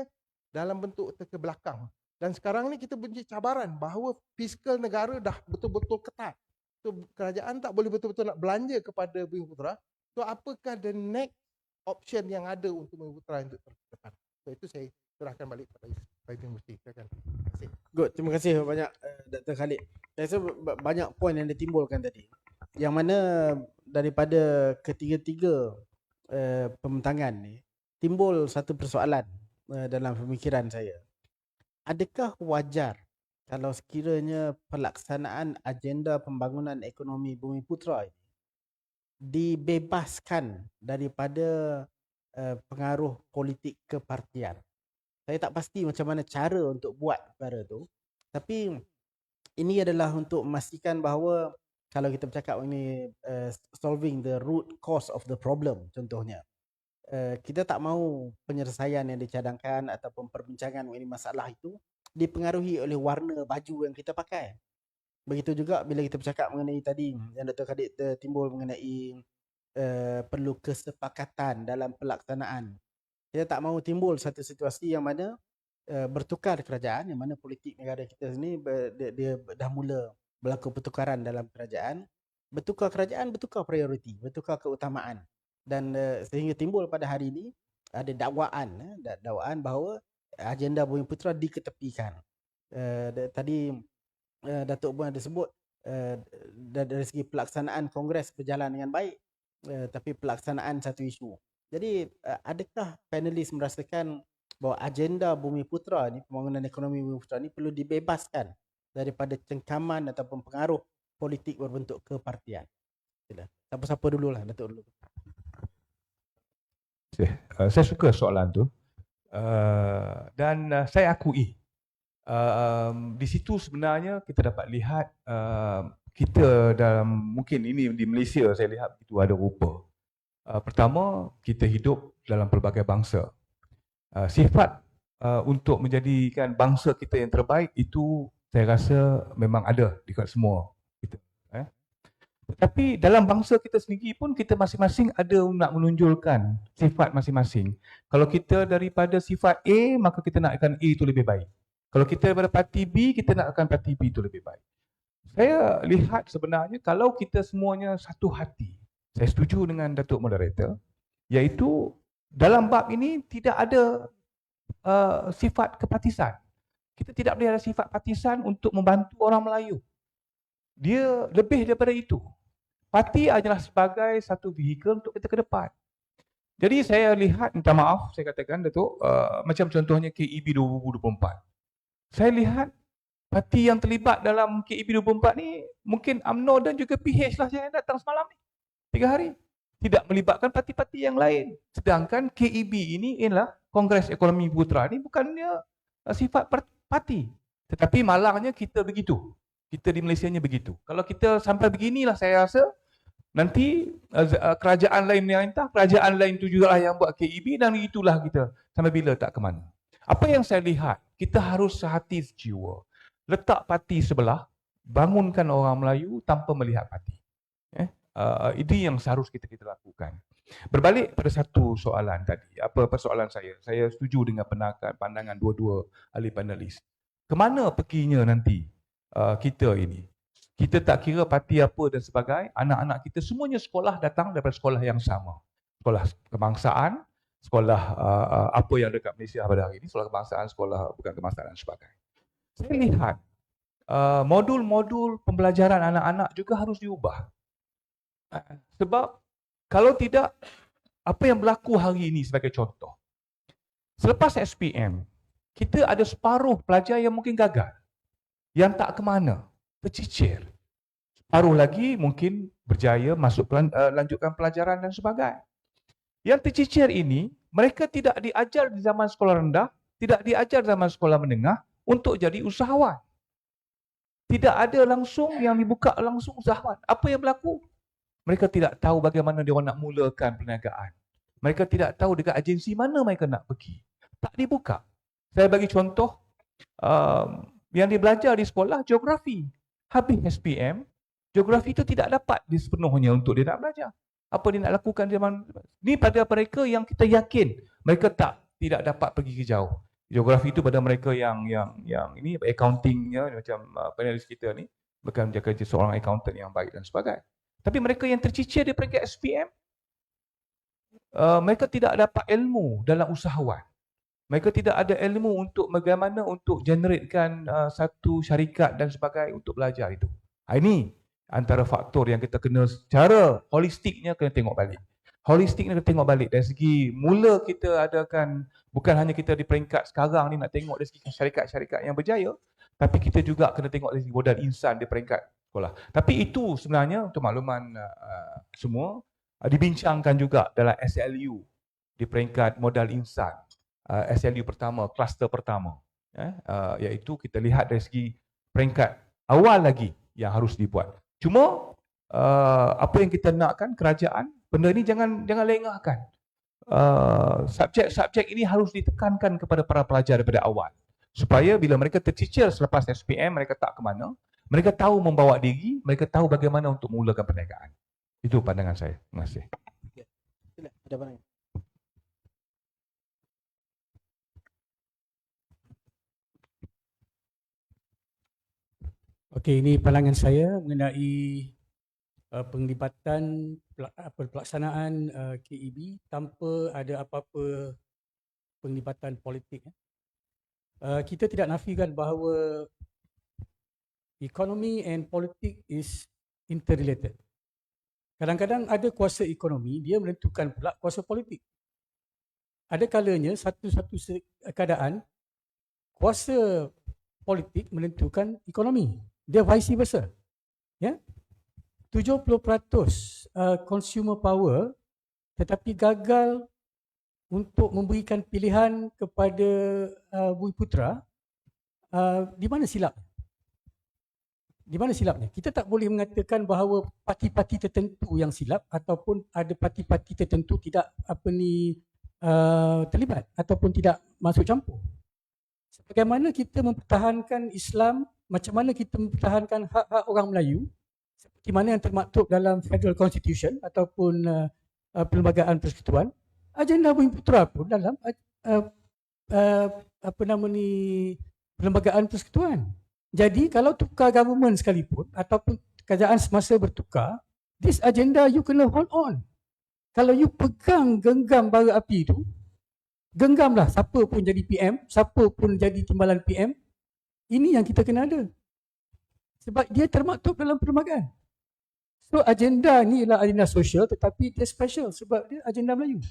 dalam bentuk teka belakang. Dan sekarang ni kita punya cabaran bahawa fiskal negara dah betul-betul ketat. So, kerajaan tak boleh betul-betul nak belanja kepada Bumiputera. So apakah the next option yang ada untuk Bumiputera untuk terdepan? So itu saya serahkan balik kepada Pak Mufti. Silakan. Terima kasih. Good, terima kasih banyak Dr. Khalid. Saya rasa banyak poin yang ditimbulkan tadi. Yang mana daripada ketiga-tiga pembentangan ni timbul satu persoalan dalam pemikiran saya. Adakah wajar kalau sekiranya pelaksanaan agenda pembangunan ekonomi Bumiputera ini dibebaskan daripada pengaruh politik kepartian? Saya tak pasti macam mana cara untuk buat perkara tu. Tapi ini adalah untuk memastikan bahawa kalau kita bercakap ini solving the root cause of the problem contohnya. Kita tak mahu penyelesaian yang dicadangkan ataupun perbincangan mengenai masalah itu dipengaruhi oleh warna baju yang kita pakai. Begitu juga bila kita bercakap mengenai tadi yang Dr. Khalid timbul mengenai perlu kesepakatan dalam pelaksanaan. Kita tak mahu timbul satu situasi yang mana bertukar kerajaan, yang mana politik negara kita sini dia dah mula berlaku pertukaran dalam kerajaan. Bertukar kerajaan, bertukar prioriti, bertukar keutamaan. Dan sehingga timbul pada hari ini ada dakwaan bahawa agenda Bumiputera diketepikan. Tadi Datuk pun ada sebut dari segi pelaksanaan kongres berjalan dengan baik, tapi pelaksanaan satu isu. Jadi adakah panelis merasakan bahawa agenda Bumiputera ni, pembangunan ekonomi Bumiputera ni perlu dibebaskan daripada cengkaman ataupun pengaruh politik berbentuk kepartian? Sila. Siapa-siapa dululah, Datuk dulu. Saya suka soalan tu dan saya akui di situ sebenarnya kita dapat lihat kita dalam, mungkin ini di Malaysia saya lihat itu ada rupa. Pertama, kita hidup dalam pelbagai bangsa. Sifat untuk menjadikan bangsa kita yang terbaik itu saya rasa memang ada dekat semua kita. Tetapi dalam bangsa kita sendiri pun kita masing-masing ada nak menonjolkan sifat masing-masing. Kalau kita daripada sifat A, maka kita nakkan A itu lebih baik. Kalau kita daripada parti B, kita nakkan parti B itu lebih baik. Saya lihat sebenarnya kalau kita semuanya satu hati, saya setuju dengan Datuk Moderator, iaitu dalam bab ini tidak ada sifat kepartisan. Kita tidak boleh ada sifat partisan untuk membantu orang Melayu. Dia lebih daripada itu. Parti adalah sebagai satu vehikel untuk kita ke depan. Jadi saya lihat, minta maaf saya katakan Datuk, macam contohnya KEB 2024. Saya lihat parti yang terlibat dalam KEB 2024 ni mungkin UMNO dan juga PH lah yang datang semalam ni. 3 hari. Tidak melibatkan parti-parti yang lain. Sedangkan KEB ini ialah Kongres Ekonomi Bumiputera ni bukannya sifat parti. Tetapi malangnya kita begitu. Kita di Malaysia nya begitu. Kalau kita sampai beginilah saya rasa nanti kerajaan lain yang entah, kerajaan lain itu juga lah yang buat KEB dan itulah kita sampai bila tak ke mana. Apa yang saya lihat, kita harus sehati sejiwa. Letak parti sebelah, bangunkan orang Melayu tanpa melihat parti. Itu yang seharusnya kita lakukan. Berbalik pada satu soalan tadi, apa persoalan saya? Saya setuju dengan pandangan dua-dua ahli panelis. Kemana perginya nanti kita ini? Kita tak kira parti apa dan sebagainya, anak-anak kita semuanya sekolah datang daripada sekolah yang sama. Sekolah kebangsaan, sekolah apa yang dekat Malaysia pada hari ini, sekolah kebangsaan, sekolah bukan kebangsaan dan sebagainya. Saya lihat modul-modul pembelajaran anak-anak juga harus diubah. Sebab kalau tidak, apa yang berlaku hari ini sebagai contoh. Selepas SPM, kita ada separuh pelajar yang mungkin gagal. Yang tak ke mana, tercicir. Separuh lagi mungkin berjaya masuk lanjutkan pelajaran dan sebagainya. Yang tercicir ini, mereka tidak diajar di zaman sekolah rendah, tidak diajar zaman sekolah menengah untuk jadi usahawan. Tidak ada langsung yang dibuka langsung usahawan. Apa yang berlaku? Mereka tidak tahu bagaimana dia nak mulakan perniagaan. Mereka tidak tahu dekat agensi mana mereka nak pergi. Tak dibuka. Saya bagi contoh, yang dia belajar di sekolah, geografi. Habis SPM, geografi itu tidak dapat sepenuhnya untuk dia nak belajar. apa dia nak lakukan zaman ni pada mereka yang kita yakin mereka tidak dapat pergi ke jauh. Geografi itu pada mereka yang ini accountingnya macam panelis kita ni bukan menjaga seorang accountant yang baik dan sebagainya. Tapi mereka yang tercicir di peringkat SPM, mereka tidak dapat ilmu dalam usahawan. Mereka tidak ada ilmu untuk bagaimana untuk generatekan satu syarikat dan sebagainya untuk belajar itu. Ini antara faktor yang kita kena secara holistiknya kena tengok balik. Holistiknya kena tengok balik dari segi mula kita adakan, bukan hanya kita di peringkat sekarang ni nak tengok dari segi syarikat-syarikat yang berjaya, tapi kita juga kena tengok dari segi modal insan di peringkat sekolah. Tapi itu sebenarnya untuk makluman semua dibincangkan juga dalam SLU di peringkat modal insan. SLU pertama, kluster pertama, iaitu kita lihat dari segi peringkat awal lagi yang harus dibuat. Cuma apa yang kita nakkan kerajaan, benda ni jangan lengahkan. Subjek-subjek ini harus ditekankan kepada para pelajar daripada awal. Supaya bila mereka tercicir selepas SPM, mereka tak ke mana, mereka tahu membawa diri, mereka tahu bagaimana untuk mulakan perniagaan. Itu pandangan saya. Terima kasih. Sila, ada apa lagi? Okey, ini pandangan saya mengenai penglibatan pelaksanaan KEB tanpa ada apa-apa penglibatan politik. Kita tidak nafikan bahawa ekonomi and politik is interrelated. Kadang-kadang ada kuasa ekonomi, dia menentukan pula kuasa politik. Ada kalanya satu keadaan kuasa politik menentukan ekonomi. Dia vice versa. Ya. 70% consumer power tetapi gagal untuk memberikan pilihan kepada Bumi Putra. Di mana silap? Di mana silapnya? Kita tak boleh mengatakan bahawa parti-parti tertentu yang silap ataupun ada parti-parti tertentu tidak terlibat ataupun tidak masuk campur. Bagaimana kita mempertahankan Islam, macam mana kita mempertahankan hak-hak orang Melayu seperti mana yang termaktub dalam Federal Constitution ataupun Perlembagaan Persekutuan, agenda Bumi Putra pun dalam Perlembagaan Persekutuan. Jadi kalau tukar government sekalipun ataupun kerajaan semasa bertukar, this agenda you kena hold on. Kalau you pegang genggam bara api itu, genggamlah siapa pun jadi PM, siapa pun jadi timbalan PM. Ini yang kita kena ada. Sebab dia termaktub dalam perlembagaan. So agenda ni ialah agenda sosial tetapi dia special sebab dia agenda Melayu.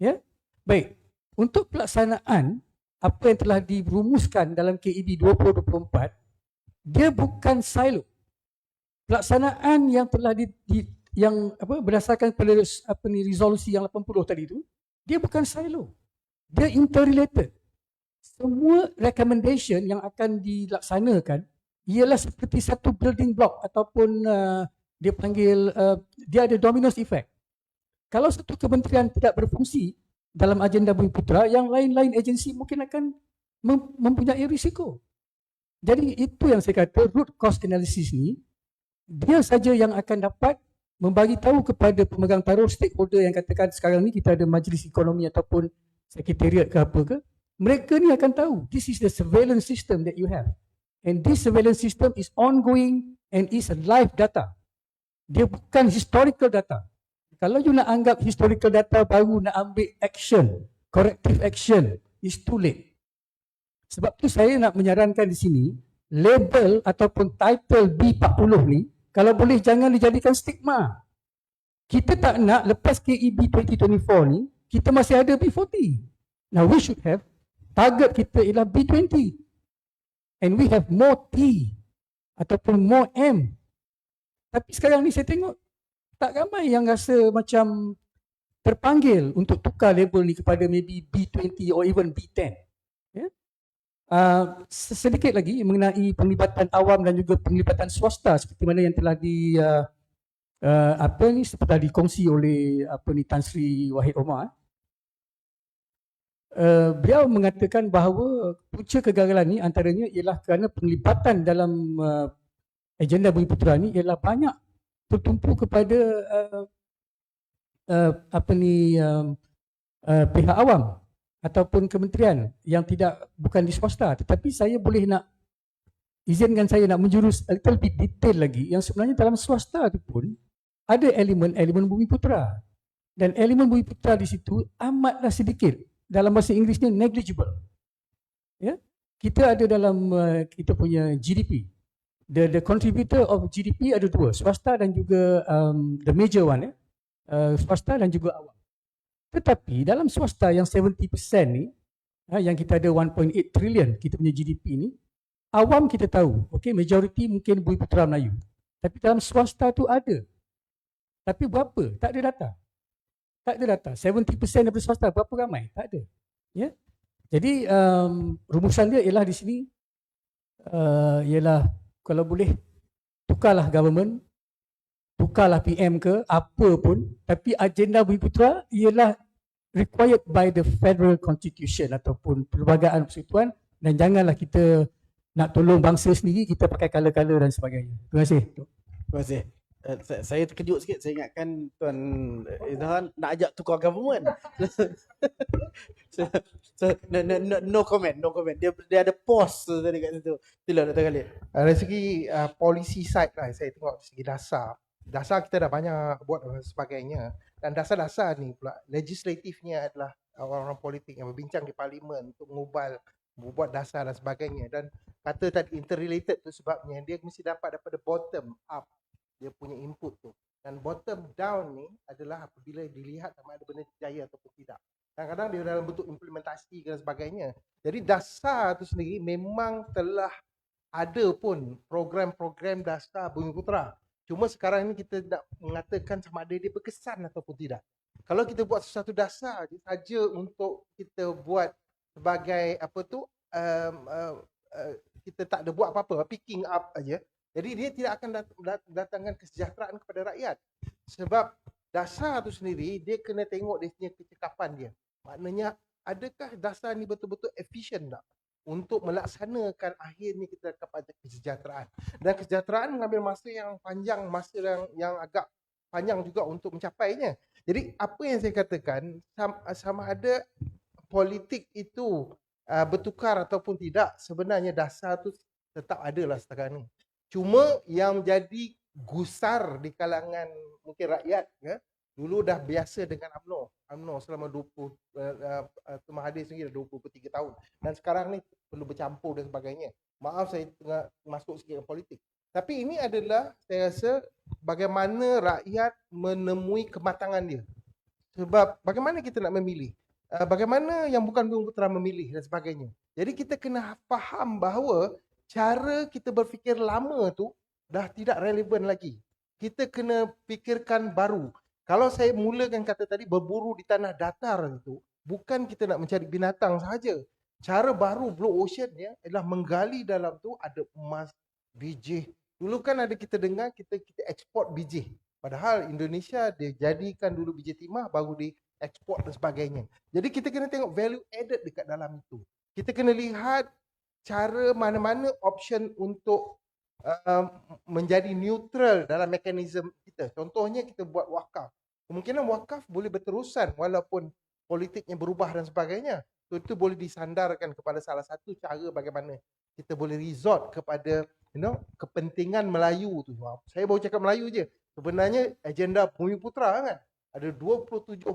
Ya? Baik. Untuk pelaksanaan apa yang telah dirumuskan dalam KEB 2024, dia bukan silo. Pelaksanaan yang telah berdasarkan pada resolusi yang 80 tadi itu, dia bukan silo. Dia interrelated. Semua recommendation yang akan dilaksanakan ialah seperti satu building block ataupun dia panggil dia ada dominoes effect. Kalau satu kementerian tidak berfungsi dalam agenda Bumi Putra, yang lain-lain agensi mungkin akan mempunyai risiko. Jadi itu yang saya kata root cause analysis ni, dia saja yang akan dapat membagi tahu kepada pemegang taruh stakeholder yang katakan sekarang ni kita ada majlis ekonomi ataupun sekretariat ke apa ke, mereka ni akan tahu this is the surveillance system that you have. And this surveillance system is ongoing and is a live data. Dia bukan historical data. Kalau you nak anggap historical data baru nak ambil action, corrective action, is too late. Sebab tu saya nak menyarankan di sini, label ataupun title B40 ni, kalau boleh jangan dijadikan stigma. Kita tak nak lepas KEB 2024 ni, kita masih ada B40. Now we should have, target kita ialah B20. And we have more T ataupun more M. Tapi sekarang ni saya tengok, tak ramai yang rasa macam terpanggil untuk tukar label ni kepada maybe B20 or even B10. Yeah? Sedikit lagi mengenai penglibatan awam dan juga penglibatan swasta seperti mana yang telah seperti dikongsi oleh Tan Sri Wahid Omar. Beliau mengatakan bahawa punca kegagalan ni antaranya ialah kerana penglibatan dalam agenda Bumi Putra ni ialah banyak tertumpu kepada pihak awam ataupun kementerian yang bukan di swasta, tetapi saya boleh nak izinkan saya nak menjurus a little bit detail lagi yang sebenarnya dalam swasta tu pun ada elemen-elemen Bumiputera, dan elemen Bumiputera di situ amatlah sedikit. Dalam bahasa Inggerisnya negligible. Ya, kita ada dalam kita punya GDP. The contributor of GDP ada dua, swasta dan juga the major one, swasta dan juga awam. Tetapi dalam swasta yang 70% ni, yang kita ada 1.8 trilion kita punya GDP ni, awam kita tahu, okay, majority mungkin Bumiputera Melayu. Tapi dalam swasta tu ada. Tapi berapa? Tak ada data. Tak ada data. 70% daripada swasta, berapa ramai? Tak ada. Ya. Jadi rumusan dia ialah di sini, ialah kalau boleh tukarlah government, tukarlah PM ke apa pun, tapi agenda Bumiputera ialah required by the federal constitution ataupun perlembagaan persekutuan, dan janganlah kita nak tolong bangsa sendiri kita pakai color-color dan sebagainya. Terima kasih. Terima kasih. Saya terkejut sikit, saya ingatkan Tuan Izhan nak ajak tukar government. No comment. Dia ada pause tadi kat situ. Sila Dr. Khalid. Dari segi policy side lah, saya tengok dari segi dasar kita dah banyak buat dan sebagainya, dan dasar-dasar ni pula legislatifnya adalah orang-orang politik yang berbincang di parlimen untuk membuat dasar dan sebagainya. Dan kata tadi interrelated tu sebabnya dia mesti dapat daripada bottom up dia punya input tu, dan bottom down ni adalah apabila dilihat sama ada benda jaya ataupun tidak. Kadang-kadang dia dalam bentuk implementasi dan sebagainya. Jadi dasar tu sendiri memang telah ada pun program-program dasar Bumiputera. Cuma sekarang ni kita nak mengatakan sama ada dia berkesan ataupun tidak. Kalau kita buat sesuatu dasar saja untuk kita buat sebagai apa tu, kita tak ada buat apa-apa, picking up aja. Jadi dia tidak akan datangkan kesejahteraan kepada rakyat. Sebab dasar tu sendiri dia kena tengok dia punya kecekapan dia. Maknanya adakah dasar ni betul-betul efisien tak untuk melaksanakan akhirnya kita kepada kesejahteraan. Dan kesejahteraan mengambil masa yang panjang, masa yang agak panjang juga untuk mencapainya. Jadi apa yang saya katakan, sama ada politik itu bertukar ataupun tidak, sebenarnya dasar tu tetap ada lah setakat ni. Cuma yang menjadi gusar di kalangan mungkin rakyat, ya, dulu dah biasa dengan UMNO selama 20 Tuan Mahathir sendiri dah 23 tahun, dan sekarang ni perlu bercampur dan sebagainya. Maaf saya tengah masuk sikit ke politik, tapi ini adalah saya rasa bagaimana rakyat menemui kematangan dia. Sebab bagaimana kita nak memilih, bagaimana yang bukan Bumiputera memilih dan sebagainya. Jadi kita kena faham bahawa cara kita berfikir lama tu dah tidak relevan lagi. Kita kena fikirkan baru. Kalau saya mulakan kata tadi, berburu di tanah datar itu, bukan kita nak mencari binatang sahaja. Cara baru Blue Ocean ya adalah menggali dalam tu ada emas, biji. Dulu kan ada kita dengar kita ekspor biji. Padahal Indonesia dia jadikan dulu biji timah baru diekspor dan sebagainya. Jadi kita kena tengok value added dekat dalam itu. Kita kena lihat cara mana-mana option untuk menjadi neutral dalam mekanisme kita. Contohnya kita buat wakaf. Kemungkinan wakaf boleh berterusan walaupun politiknya berubah dan sebagainya. So, itu boleh disandarkan kepada salah satu cara bagaimana kita boleh resort kepada kepentingan Melayu tu. Saya baru cakap Melayu je. Sebenarnya agenda Bumiputera kan. Ada 27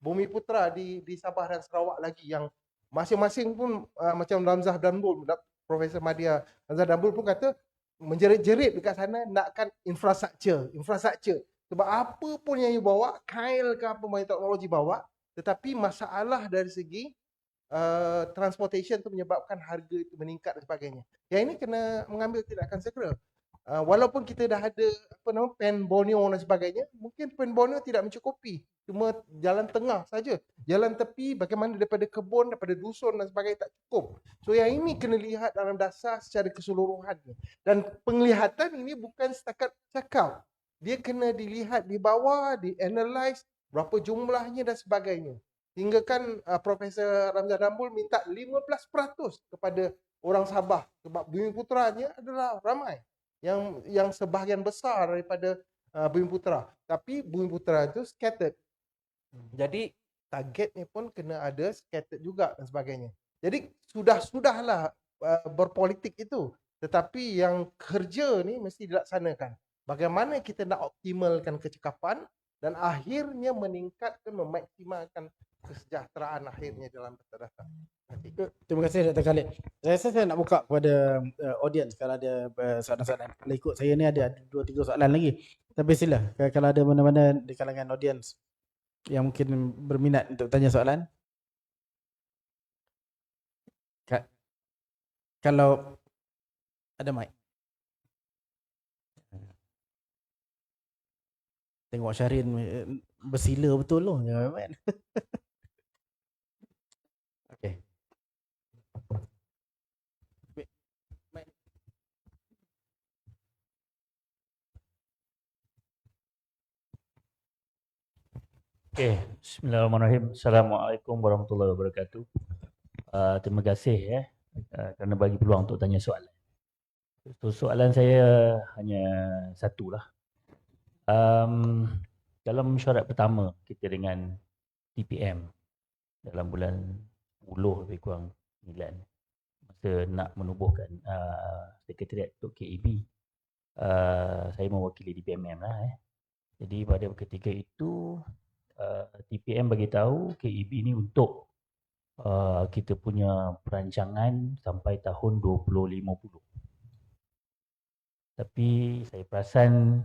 Bumiputera di Sabah dan Sarawak lagi yang masing-masing pun macam Ramzah Dambul, Profesor Madya Ramzah Dambul pun kata menjerit-jerit dekat sana nakkan infrastruktur. Sebab apa pun yang you bawa, kail ke apa banyak teknologi bawa, tetapi masalah dari segi transportation tu menyebabkan harga itu meningkat dan sebagainya. Yang ini kena mengambil tindakan segera. Walaupun kita dah ada pen Borneo dan sebagainya, mungkin pen Borneo tidak mencukupi. Cuma jalan tengah saja. Jalan tepi bagaimana daripada kebun, daripada dusun dan sebagainya tak cukup. So yang ini kena lihat dalam dasar secara keseluruhan. Dan penglihatan ini bukan setakat cakap. Dia kena dilihat di bawah, dianalyze berapa jumlahnya dan sebagainya. Hingga kan Profesor Ramzah Dambul minta 15% kepada orang Sabah sebab Bumiputeranya adalah ramai. Yang sebahagian besar daripada Bumiputra. Tapi Bumiputra itu scattered. Jadi targetnya pun kena ada scattered juga dan sebagainya. Jadi sudahlah berpolitik itu. Tetapi yang kerja ni mesti dilaksanakan. Bagaimana kita nak optimalkan kecekapan dan akhirnya meningkatkan, memaksimalkan kesejahteraan akhirnya dalam masa datang. Terima kasih Dr. Khalid. Saya rasa saya nak buka kepada audience kalau ada soalan-soalan. Kalau ikut saya ni ada 2-3 soalan lagi. Tapi sila kalau ada mana-mana di kalangan audience yang mungkin berminat untuk tanya soalan. Kalau ada mic. Tengok Syahrin bersila betul loh. Okey. Okay, bismillahirrahmanirrahim. Assalamualaikum warahmatullahi wabarakatuh. Terima kasih kerana bagi peluang untuk tanya soalan. So, soalan saya hanya satu lah. Dalam mesyuarat pertama kita dengan TPM dalam bulan 10 lebih kurang 9 masa nak menubuhkan Sekretariat untuk KEB, saya mewakili DPMM lah. Jadi pada ketika itu TPM bagi tahu KEB ni untuk kita punya perancangan sampai tahun 2050. Tapi saya perasan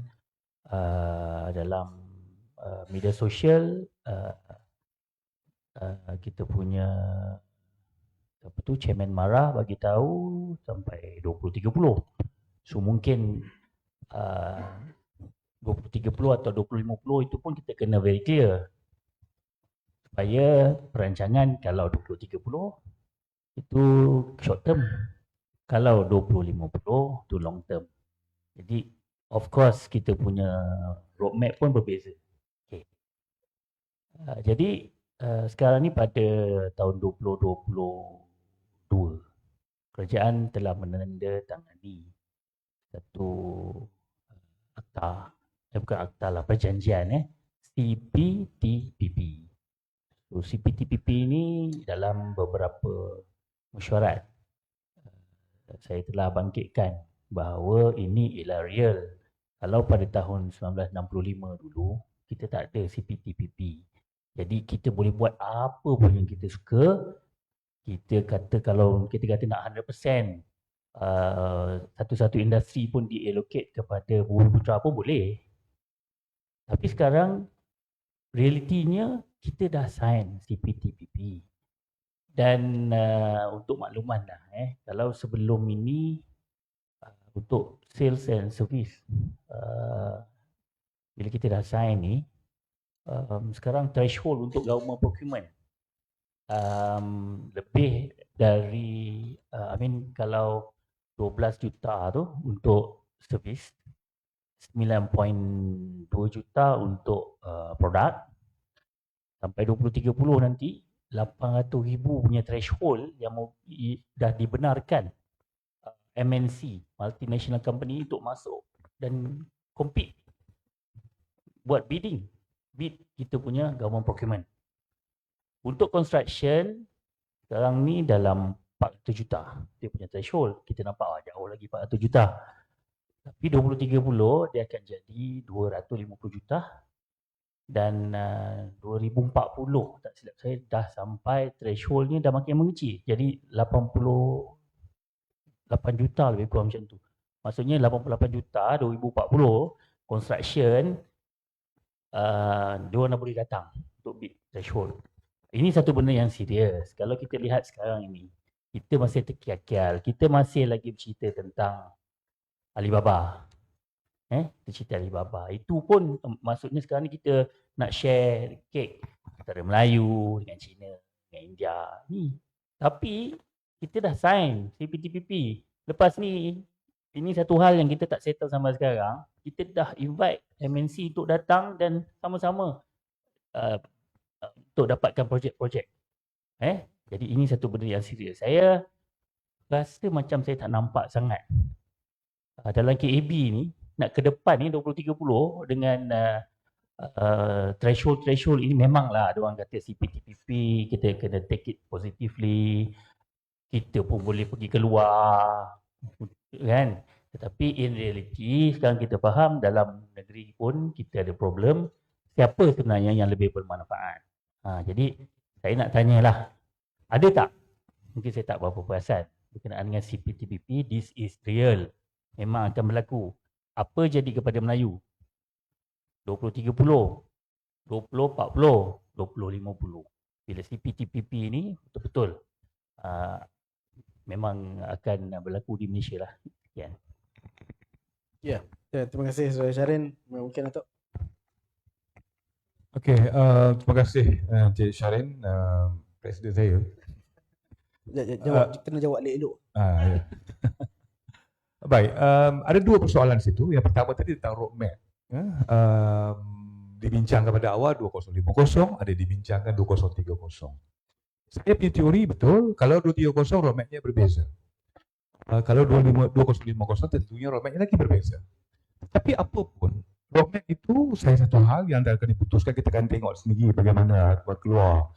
dalam media sosial kita punya Chairman Mara bagi tahu sampai 2030. So mungkin 2030 atau 2050 itu pun kita kena very clear supaya perancangan kalau 2030 itu short term, kalau 2050 itu long term. Jadi of course kita punya roadmap pun berbeza. Okay. Jadi sekarang ni pada tahun 2022 kerajaan telah menandatangani satu akta, bukan akta lah, perjanjian CPTPP. So CPTPP ini dalam beberapa mesyuarat saya telah bangkitkan bahawa ini ialah real. Kalau pada tahun 1965 dulu kita tak ada CPTPP. Jadi kita boleh buat apa pun yang kita suka. Kita kata kalau kita kata nak 100% satu-satu industri pun diallocate kepada Bumiputra pun boleh. Tapi sekarang realitinya kita dah sign CPTPP. Dan untuk makluman dah kalau sebelum ini untuk sales and service bila kita dah sign ni sekarang threshold untuk government procurement lebih dari kalau 12 juta tu untuk servis, 9.2 juta untuk produk, sampai 2030 nanti 800,000 punya threshold yang dah dibenarkan MNC, multinational company untuk masuk dan compete buat bid kita punya government procurement. Untuk construction sekarang ni dalam 400 juta dia punya threshold. Kita nampak jauh lagi 400 juta. Tapi 2030 dia akan jadi 250 juta dan 2040 tak silap saya dah sampai thresholdnya dah makin mengecil. Jadi 88 juta lebih kurang macam tu. Maksudnya 88 juta 2040 construction diorang dah boleh datang untuk bid threshold. Ini satu benda yang serius. Kalau kita lihat sekarang ini, kita masih terkial-kial. Kita masih lagi bercerita tentang Alibaba. Kita cerita Alibaba. Itu pun maksudnya sekarang ni kita nak share kek antara Melayu dengan China, dengan India. Ni. Tapi kita dah sign CPTPP. Lepas ni, ini satu hal yang kita tak settle sampai sekarang. Kita dah invite MNC untuk datang dan sama-sama untuk dapatkan projek-projek. Jadi ini satu benda yang serius. Saya rasa macam saya tak nampak sangat dalam KEB ni nak ke depan ni 2030 dengan threshold ini memanglah ada orang kata CPTPP, kita kena take it positively, kita pun boleh pergi keluar, kan? Tetapi in reality sekarang kita faham dalam negeri pun kita ada problem, siapa sebenarnya yang lebih bermanfaat. Jadi saya nak tanyalah, ada tak? Mungkin saya tak berapa perasan berkenaan dengan CPTPP, this is real, memang akan berlaku. Apa jadi kepada Melayu? 2030, 2040, 2050. Bila CPTPP ni betul-betul memang akan berlaku di Malaysia lah. Sekian. Terima kasih Saudara Sharin. Mungkin Datuk. Okey, terima kasih Encik Sharin, Presiden saya. Kena jawab elok-elok. Ya. Baik, ada dua persoalan situ. Yang pertama tadi tentang roadmap. Dibincangkan pada awal 2050, ada dibincangkan 2030. Saya punya teori betul, kalau 2030 roadmapnya berbeza. Kalau 2050 tentunya roadmapnya lagi berbeza. Tapi apapun, roadmap itu saya satu hal yang akan diputuskan, kita akan tengok sendiri bagaimana keluar.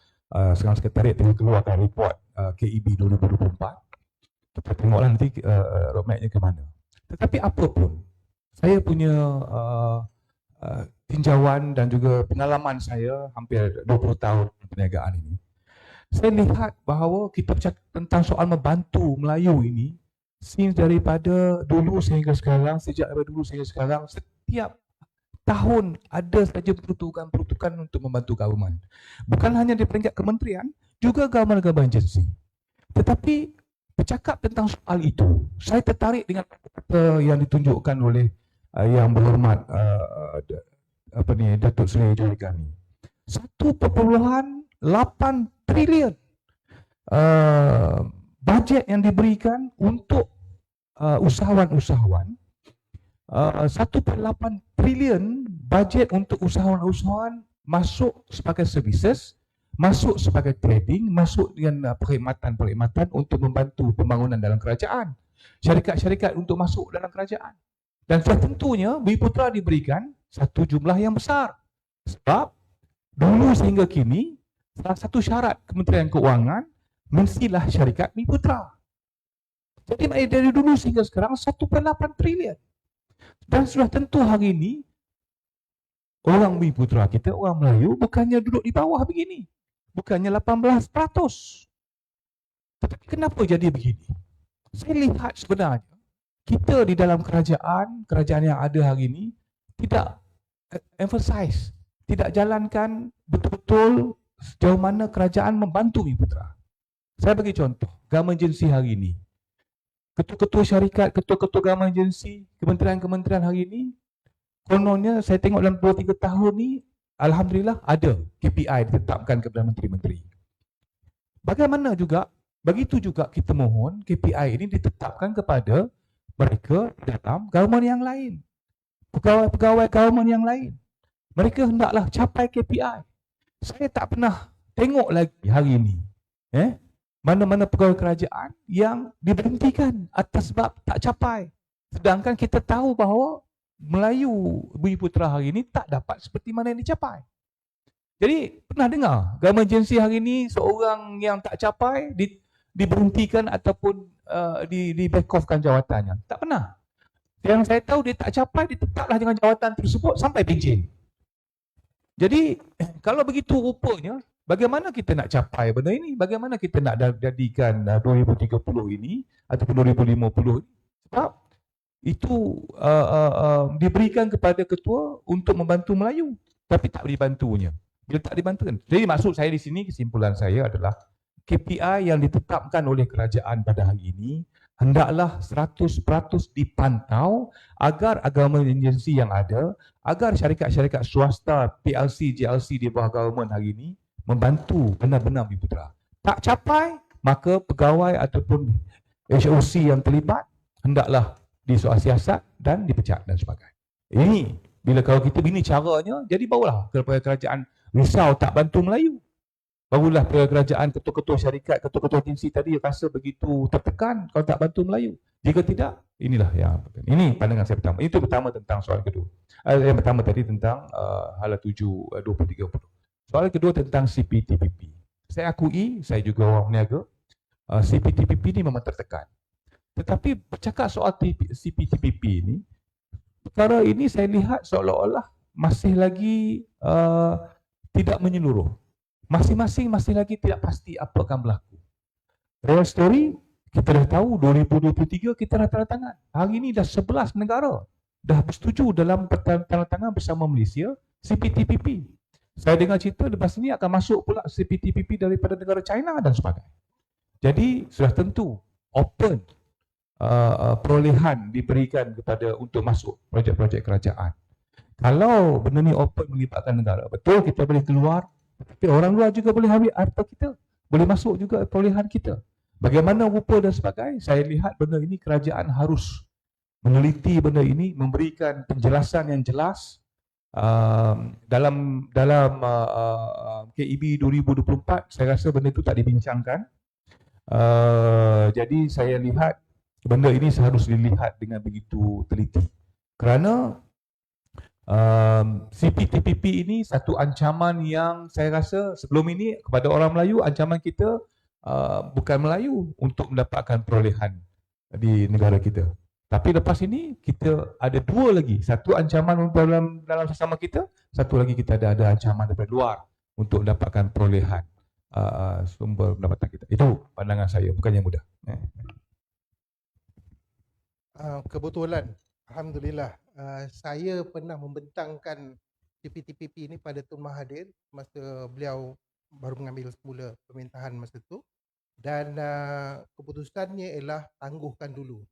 Sekarang Sekretariat tengah keluarkan report KEB 2024. Kita tengoklah nanti roadmapnya ke mana. Tetapi apapun, saya punya tinjauan dan juga pengalaman saya hampir 20 tahun perniagaan ini, saya lihat bahawa kita bercakap tentang soal membantu Melayu ini since daripada dulu sehingga sekarang, sejak daripada dulu sehingga sekarang, setiap tahun ada saja peruntukan untuk membantu government. Bukan hanya di peringkat kementerian, juga government agency. Tetapi bercakap tentang soal itu, saya tertarik dengan apa yang ditunjukkan oleh yang berhormat Datuk Seri Joligani. 1.8 triliun bajet yang diberikan untuk usahawan-usahawan. 1.8 triliun bajet untuk usahawan-usahawan masuk sebagai services, masuk sebagai trading, masuk dengan perkhidmatan-perkhidmatan untuk membantu pembangunan dalam kerajaan. Syarikat-syarikat untuk masuk dalam kerajaan. Dan tentunya Bumiputera diberikan satu jumlah yang besar. Sebab dulu sehingga kini salah satu syarat Kementerian Keuangan mestilah syarikat Bumiputera. Jadi dari dulu sehingga sekarang 1.8 triliun. Dan sudah tentu hari ini orang Bumiputera kita, orang Melayu, bukannya duduk di bawah begini. Bukannya 18%. Tetapi kenapa jadi begini? Saya lihat sebenarnya kita di dalam kerajaan yang ada hari ini tidak emphasize, tidak jalankan betul-betul sejauh mana kerajaan membantu Bumiputera. Saya bagi contoh, government agency hari ini. Ketua-ketua syarikat, ketua-ketua government agency, kementerian-kementerian hari ini, kononnya saya tengok dalam 2-3 tahun ni, alhamdulillah ada KPI ditetapkan kepada menteri-menteri. Bagaimana juga, begitu juga kita mohon KPI ini ditetapkan kepada mereka dalam government yang lain, pegawai-pegawai government yang lain. Mereka hendaklah capai KPI. Saya tak pernah tengok lagi hari ini mana-mana pegawai kerajaan yang diberhentikan atas sebab tak capai. Sedangkan kita tahu bahawa Melayu Bumiputera hari ini tak dapat seperti mana yang dicapai. Jadi pernah dengar government agency hari ini seorang yang tak capai diberhentikan ataupun di back off-kan jawatannya? Tak pernah. Yang saya tahu dia tak capai, ditetaplah dengan jawatan tersebut sampai pencen. Jadi kalau begitu rupanya, bagaimana kita nak capai benda ini? Bagaimana kita nak jadikan 2030 ini ataupun 2050 ini? Sebab itu diberikan kepada ketua untuk membantu Melayu, tapi tak dibantunya. Bila tak dibantukan. Jadi maksud saya di sini, kesimpulan saya adalah KPI yang ditetapkan oleh kerajaan pada hari ini hendaklah 100% dipantau agar agama agensi yang ada, agar syarikat-syarikat swasta, PLC, JLC di bawah government hari ini membantu benar-benar Bumiputera. Tak capai, maka pegawai ataupun HOC yang terlibat hendaklah disoal siasat dan dipecat dan sebagainya. Ini bila kalau kita begini caranya, jadi barulah kerajaan risau tak bantu Melayu. Barulah kerajaan, ketua-ketua syarikat, ketua-ketua agensi tadi rasa begitu tertekan kalau tak bantu Melayu. Jika tidak, Inilah yang penting. Ini pandangan saya pertama. Itu pertama tentang soalan kedua. Yang pertama tadi tentang hala 2030. Soalan kedua tentang CPTPP. Saya akui, saya juga orang berniaga, CPTPP ini memang tertekan. Tetapi bercakap soal CPTPP ini, perkara ini saya lihat seolah-olah masih lagi tidak menyeluruh. Masing-masing masih lagi tidak pasti apa akan berlaku. Real story, kita dah tahu 2023 kita dah tanda tangan. Hari ini dah 11 negara dah bersetuju dalam tanda tangan bersama Malaysia CPTPP. Saya dengar cerita lepas ini akan masuk pula CPTPP daripada negara China dan sebagainya. Jadi sudah tentu open perolehan diberikan kepada untuk masuk projek-projek kerajaan. Kalau benda ni open melibatkan negara, betul kita boleh keluar, tapi orang luar juga boleh ambil harta kita, boleh masuk juga perolehan kita. Bagaimana rupa dan sebagainya, saya lihat benda ini kerajaan harus meneliti benda ini, memberikan penjelasan yang jelas dalam KEB 2024. Saya rasa benda itu tak dibincangkan. Jadi saya lihat benda ini harus dilihat dengan begitu teliti. Kerana CPTPP ini satu ancaman yang saya rasa sebelum ini kepada orang Melayu, ancaman kita bukan Melayu untuk mendapatkan perolehan di negara kita. Tapi lepas ini kita ada dua lagi, satu ancaman dalam sesama kita, satu lagi kita ada ancaman daripada luar untuk mendapatkan perolehan sumber pendapatan kita. Itu pandangan saya, bukan yang mudah. Kebetulan, alhamdulillah, saya pernah membentangkan CPTPP ini pada Tun Mahathir masa beliau baru mengambil semula pemerintahan masa itu, dan keputusannya ialah tangguhkan dulu.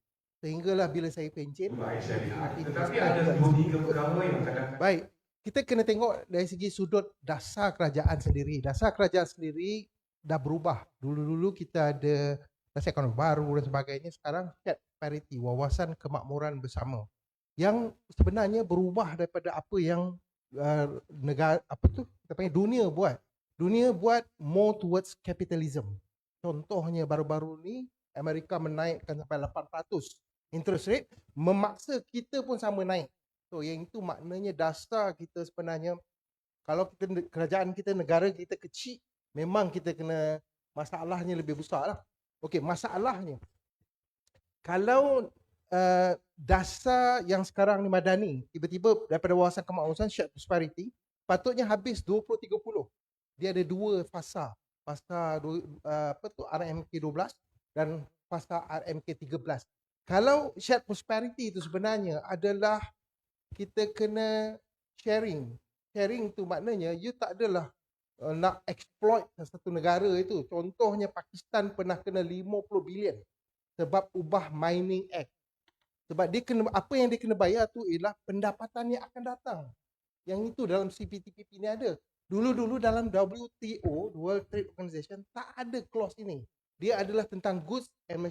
Sehinggalah bila saya pencen, Tetapi ada 2-3 perkara yang kadang-kadang baik, kita kena tengok dari segi sudut dasar kerajaan sendiri. Dasar kerajaan sendiri dah berubah. Dulu-dulu kita ada dasar ekonomi baru dan sebagainya. Sekarang shared prosperity, wawasan kemakmuran bersama, yang sebenarnya berubah daripada apa yang negara kita panggil dunia buat. Dunia buat more towards capitalism. Contohnya baru-baru ni Amerika menaikkan sampai 8% interest rate, memaksa kita pun sama naik. So yang itu maknanya dasar kita sebenarnya, kalau kita kerajaan kita, negara kita kecil, memang kita kena masalahnya lebih besar lah. Okey, masalahnya kalau dasar yang sekarang ni madani, tiba-tiba daripada wawasan kemakmuran shared prosperity, patutnya habis 2030. Dia ada dua fasa. Fasa RMK 12 dan fasa RMK 13. Kalau shared prosperity itu sebenarnya adalah kita kena sharing. Sharing tu maknanya you tak adalah nak exploit satu negara itu. Contohnya Pakistan pernah kena 50 bilion sebab ubah Mining Act. Sebab dia kena, apa yang dia kena bayar tu ialah pendapatan yang akan datang. Yang itu dalam CPTPP ni ada. Dulu-dulu dalam WTO, World Trade Organization, tak ada clause ini. Dia adalah tentang goods and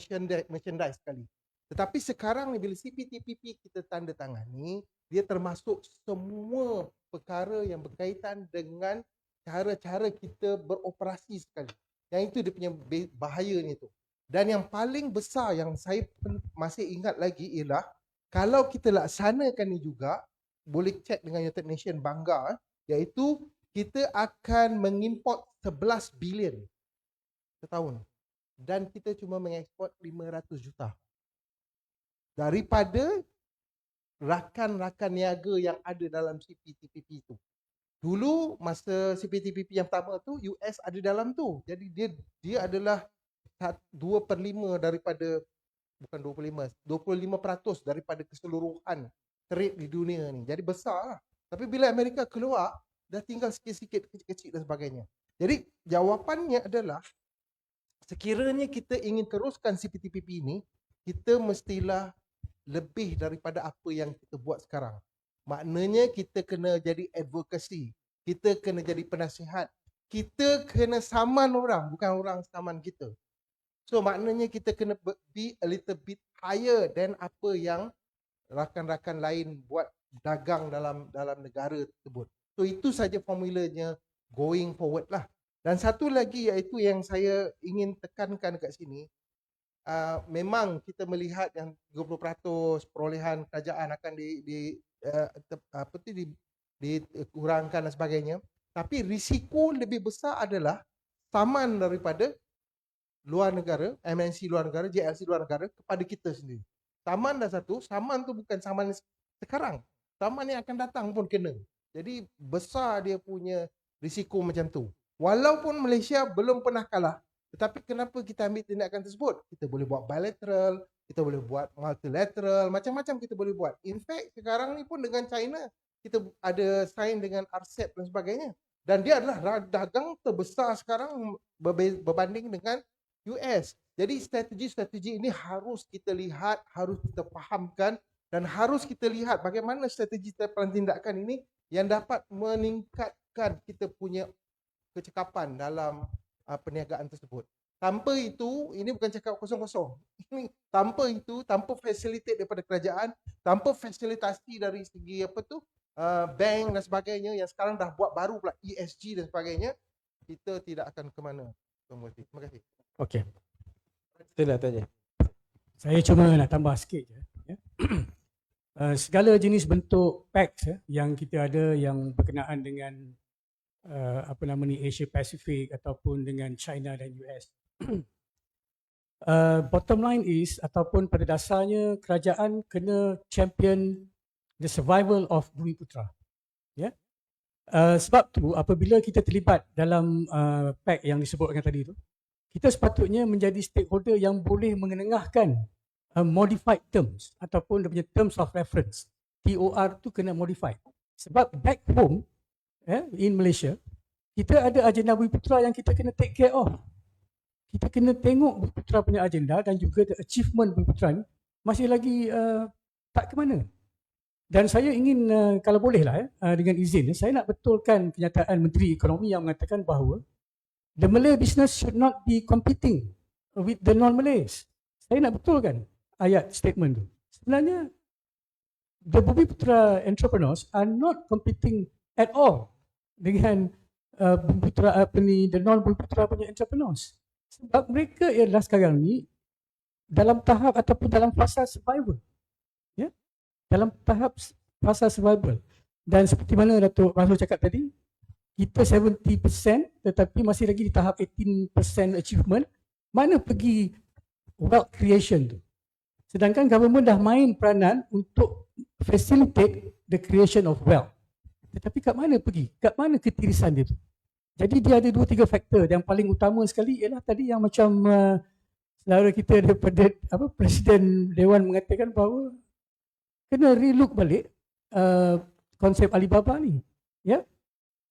merchandise sekali. Tetapi sekarang ni bila CPTPP kita tanda tangani, dia termasuk semua perkara yang berkaitan dengan cara-cara kita beroperasi sekali. Yang itu dia punya bahayanya tu. Dan yang paling besar yang saya masih ingat lagi ialah, kalau kita laksanakan ni juga, boleh cek dengan United Nations bangga, iaitu kita akan mengimport 11 bilion setahun. Dan kita cuma mengeksport 500 juta. Daripada rakan-rakan niaga yang ada dalam CPTPP itu. Dulu masa CPTPP yang pertama tu, US ada dalam tu. Jadi dia adalah 2/5 daripada, bukan 25% daripada keseluruhan trade di dunia ni. Jadi besar lah. Tapi bila Amerika keluar, dah tinggal sikit-sikit, kecil-kecil dan sebagainya. Jadi jawapannya adalah, sekiranya kita ingin teruskan CPTPP ini, kita mestilah lebih daripada apa yang kita buat sekarang. Maknanya kita kena jadi advocacy, kita kena jadi penasihat, kita kena saman orang, bukan orang saman kita. So maknanya kita kena be a little bit higher than apa yang rakan-rakan lain buat dagang dalam negara tersebut. So itu saja formulanya going forward lah. Dan satu lagi iaitu yang saya ingin tekankan kat sini, memang kita melihat yang 30% perolehan kerajaan akan dikurangkan dan sebagainya, tapi risiko lebih besar adalah saman daripada luar negara, MNC luar negara, JLC luar negara kepada kita sendiri. Saman dah satu, saman tu bukan saman sekarang, saman yang akan datang pun kena. Jadi besar dia punya risiko macam tu. Walaupun Malaysia belum pernah kalah, tetapi kenapa kita ambil tindakan tersebut? Kita boleh buat bilateral, kita boleh buat multilateral, macam-macam kita boleh buat. In fact, sekarang ni pun dengan China, kita ada sign dengan RCEP dan sebagainya. Dan dia adalah dagang terbesar sekarang berbanding dengan US. Jadi strategi-strategi ini harus kita lihat, harus kita fahamkan dan harus kita lihat bagaimana strategi tindakan ini yang dapat meningkatkan kita punya kecekapan dalam perniagaan tersebut. Tanpa itu, ini bukan cakap kosong-kosong. Ini tanpa itu, tanpa facilitate daripada kerajaan, tanpa fasilitasi dari segi bank dan sebagainya yang sekarang dah buat baru pula ESG dan sebagainya, kita tidak akan ke mana. Terima kasih. Okey. Sila saja. Saya cuma nak tambah sikit je. Ya. Segala jenis bentuk PACT yang kita ada yang berkenaan dengan Asia Pacific ataupun dengan China dan US. Bottom line is ataupun pada dasarnya kerajaan kena champion the survival of Bumiputra. Ya. Sebab tu apabila kita terlibat dalam PACT yang disebutkan tadi tu, kita sepatutnya menjadi stakeholder yang boleh mengenengahkan modified terms ataupun dia punya terms of reference. TOR tu kena modified. Sebab back home in Malaysia, kita ada agenda Bumiputra yang kita kena take care of. Kita kena tengok Bumiputra punya agenda dan juga the achievement Bumiputra ni masih lagi tak ke mana. Dan saya ingin kalau bolehlah dengan izin, saya nak betulkan kenyataan Menteri Ekonomi yang mengatakan bahawa the Malay business should not be competing with the non-Malays. Saya nak betulkan ayat statement tu. Sebenarnya the Bumiputra entrepreneurs are not competing at all dengan Bumiputra the non-Bumiputra punya entrepreneurs. Sebab mereka ialah sekarang ni dalam tahap ataupun dalam fasa survival. Ya? Dalam tahap fasa survival. Dan seperti mana Datuk Rasul cakap tadi, kita 70% tetapi masih lagi di tahap 18% achievement. Mana pergi wealth creation tu? Sedangkan government dah main peranan untuk facilitate the creation of wealth. Tetapi kat mana pergi? Kat mana ketirisan dia tu? Jadi dia ada 2-3 faktor. Yang paling utama sekali ialah tadi yang macam saudara kita daripada Presiden Dewan mengatakan bahawa kena relook balik konsep Alibaba ni. Ya.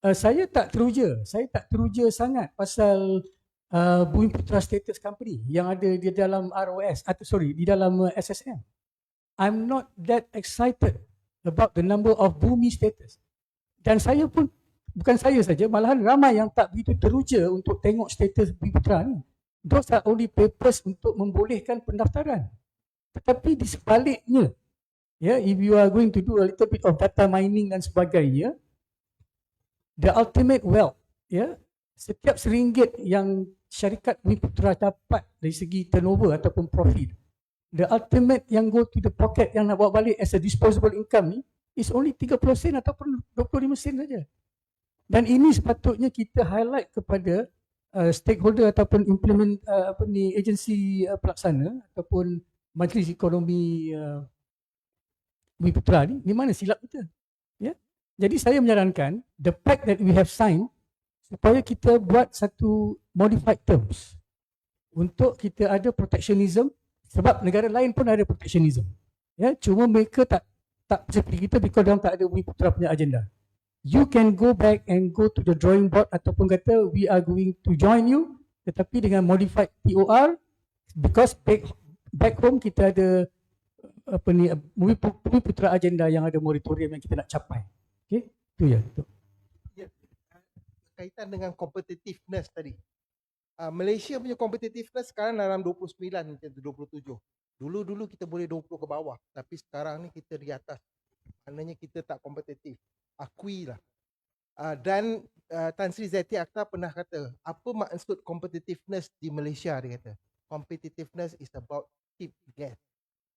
Saya tak teruja sangat pasal Bumiputra Status Company yang ada di dalam ROS di dalam SSM. I'm not that excited about the number of Bumi status. Dan saya pun, bukan saya saja, malahan ramai yang tak begitu teruja untuk tengok status Bumiputra ni. Those are only papers untuk membolehkan pendaftaran. Tetapi di sebaliknya, if you are going to do a little bit of data mining dan sebagainya, the ultimate wealth, setiap RM1 yang syarikat Bumiputra dapat dari segi turnover ataupun profit, the ultimate yang go to the pocket yang nak bawa balik as a disposable income ni is only 30 sen ataupun 25 sen saja. Dan ini sepatutnya kita highlight kepada stakeholder ataupun agensi pelaksana ataupun Majlis Ekonomi Bumiputra ni, di mana silap kita. Ya? Jadi saya menyarankan the pact that we have signed supaya kita buat satu modified terms untuk kita ada protectionism, sebab negara lain pun ada protectionism. Ya, cuma mereka tak seperti kita because mereka tak ada Bumiputra punya agenda. You can go back and go to the drawing board ataupun kata we are going to join you, tetapi dengan modified TOR, because back home kita ada Bumiputra agenda yang ada moratorium yang kita nak capai. Okey, itu ya. Kaitan dengan competitiveness tadi. Malaysia punya competitiveness sekarang dalam 29 ke 27. Dulu kita boleh 20 ke bawah, tapi sekarang ni kita di atas. Maknanya kita tak kompetitif. Akuilah. Dan Tan Sri Zeti Akhtar pernah kata, apa maksud competitiveness di Malaysia, dia kata. competitiveness is about cheap gas.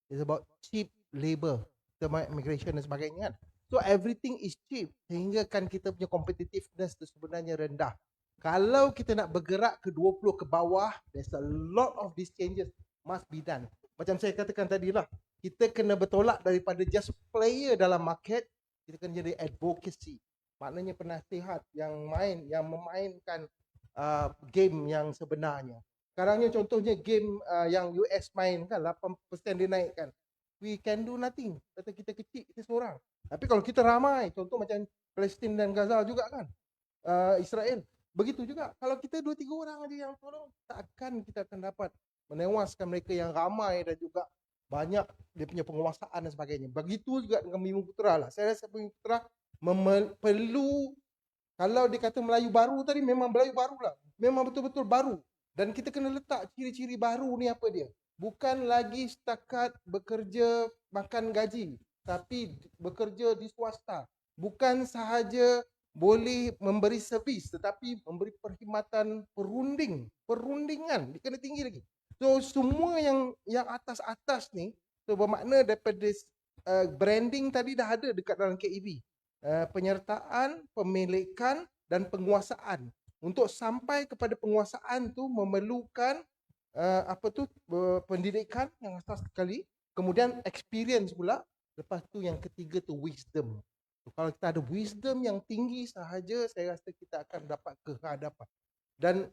It's about cheap labor, terma immigration dan sebagainya kan. So everything is cheap sehingga kan kita punya competitiveness tu sebenarnya rendah. Kalau kita nak bergerak ke 20 ke bawah, there's a lot of these changes must be done. Macam saya katakan tadi lah, kita kena bertolak daripada just player dalam market, kita kena jadi advocacy. Maknanya penasihat yang memainkan game yang sebenarnya. Sekarangnya contohnya game yang US main kan 8% dia naikkan. We can do nothing. Kata kita kecil, kita seorang. Tapi kalau kita ramai, contoh macam Palestin dan Gaza juga kan, Israel. Begitu juga. Kalau kita 2-3 orang aja yang tolong, takkan kita akan dapat menewaskan mereka yang ramai dan juga banyak dia punya penguasaan dan sebagainya. Begitu juga dengan Bumi Putera lah. Saya rasa Bumi Putera perlu, kalau dia kata Melayu baru tadi, memang Melayu baru lah. Memang betul-betul baru. Dan kita kena letak ciri-ciri baru ni apa dia. Bukan lagi setakat bekerja makan gaji, tapi bekerja di swasta. Bukan sahaja boleh memberi servis, tetapi memberi perkhidmatan perundingan, dia kena tinggi lagi. So semua yang atas-atas ni, so bermakna daripada branding tadi dah ada dekat dalam KEB. Penyertaan, pemilikan dan penguasaan. Untuk sampai kepada penguasaan tu memerlukan pendidikan yang asas sekali, kemudian experience pula, lepas tu yang ketiga tu wisdom. So, kalau kita ada wisdom yang tinggi sahaja, saya rasa kita akan dapat kehadapan. Dan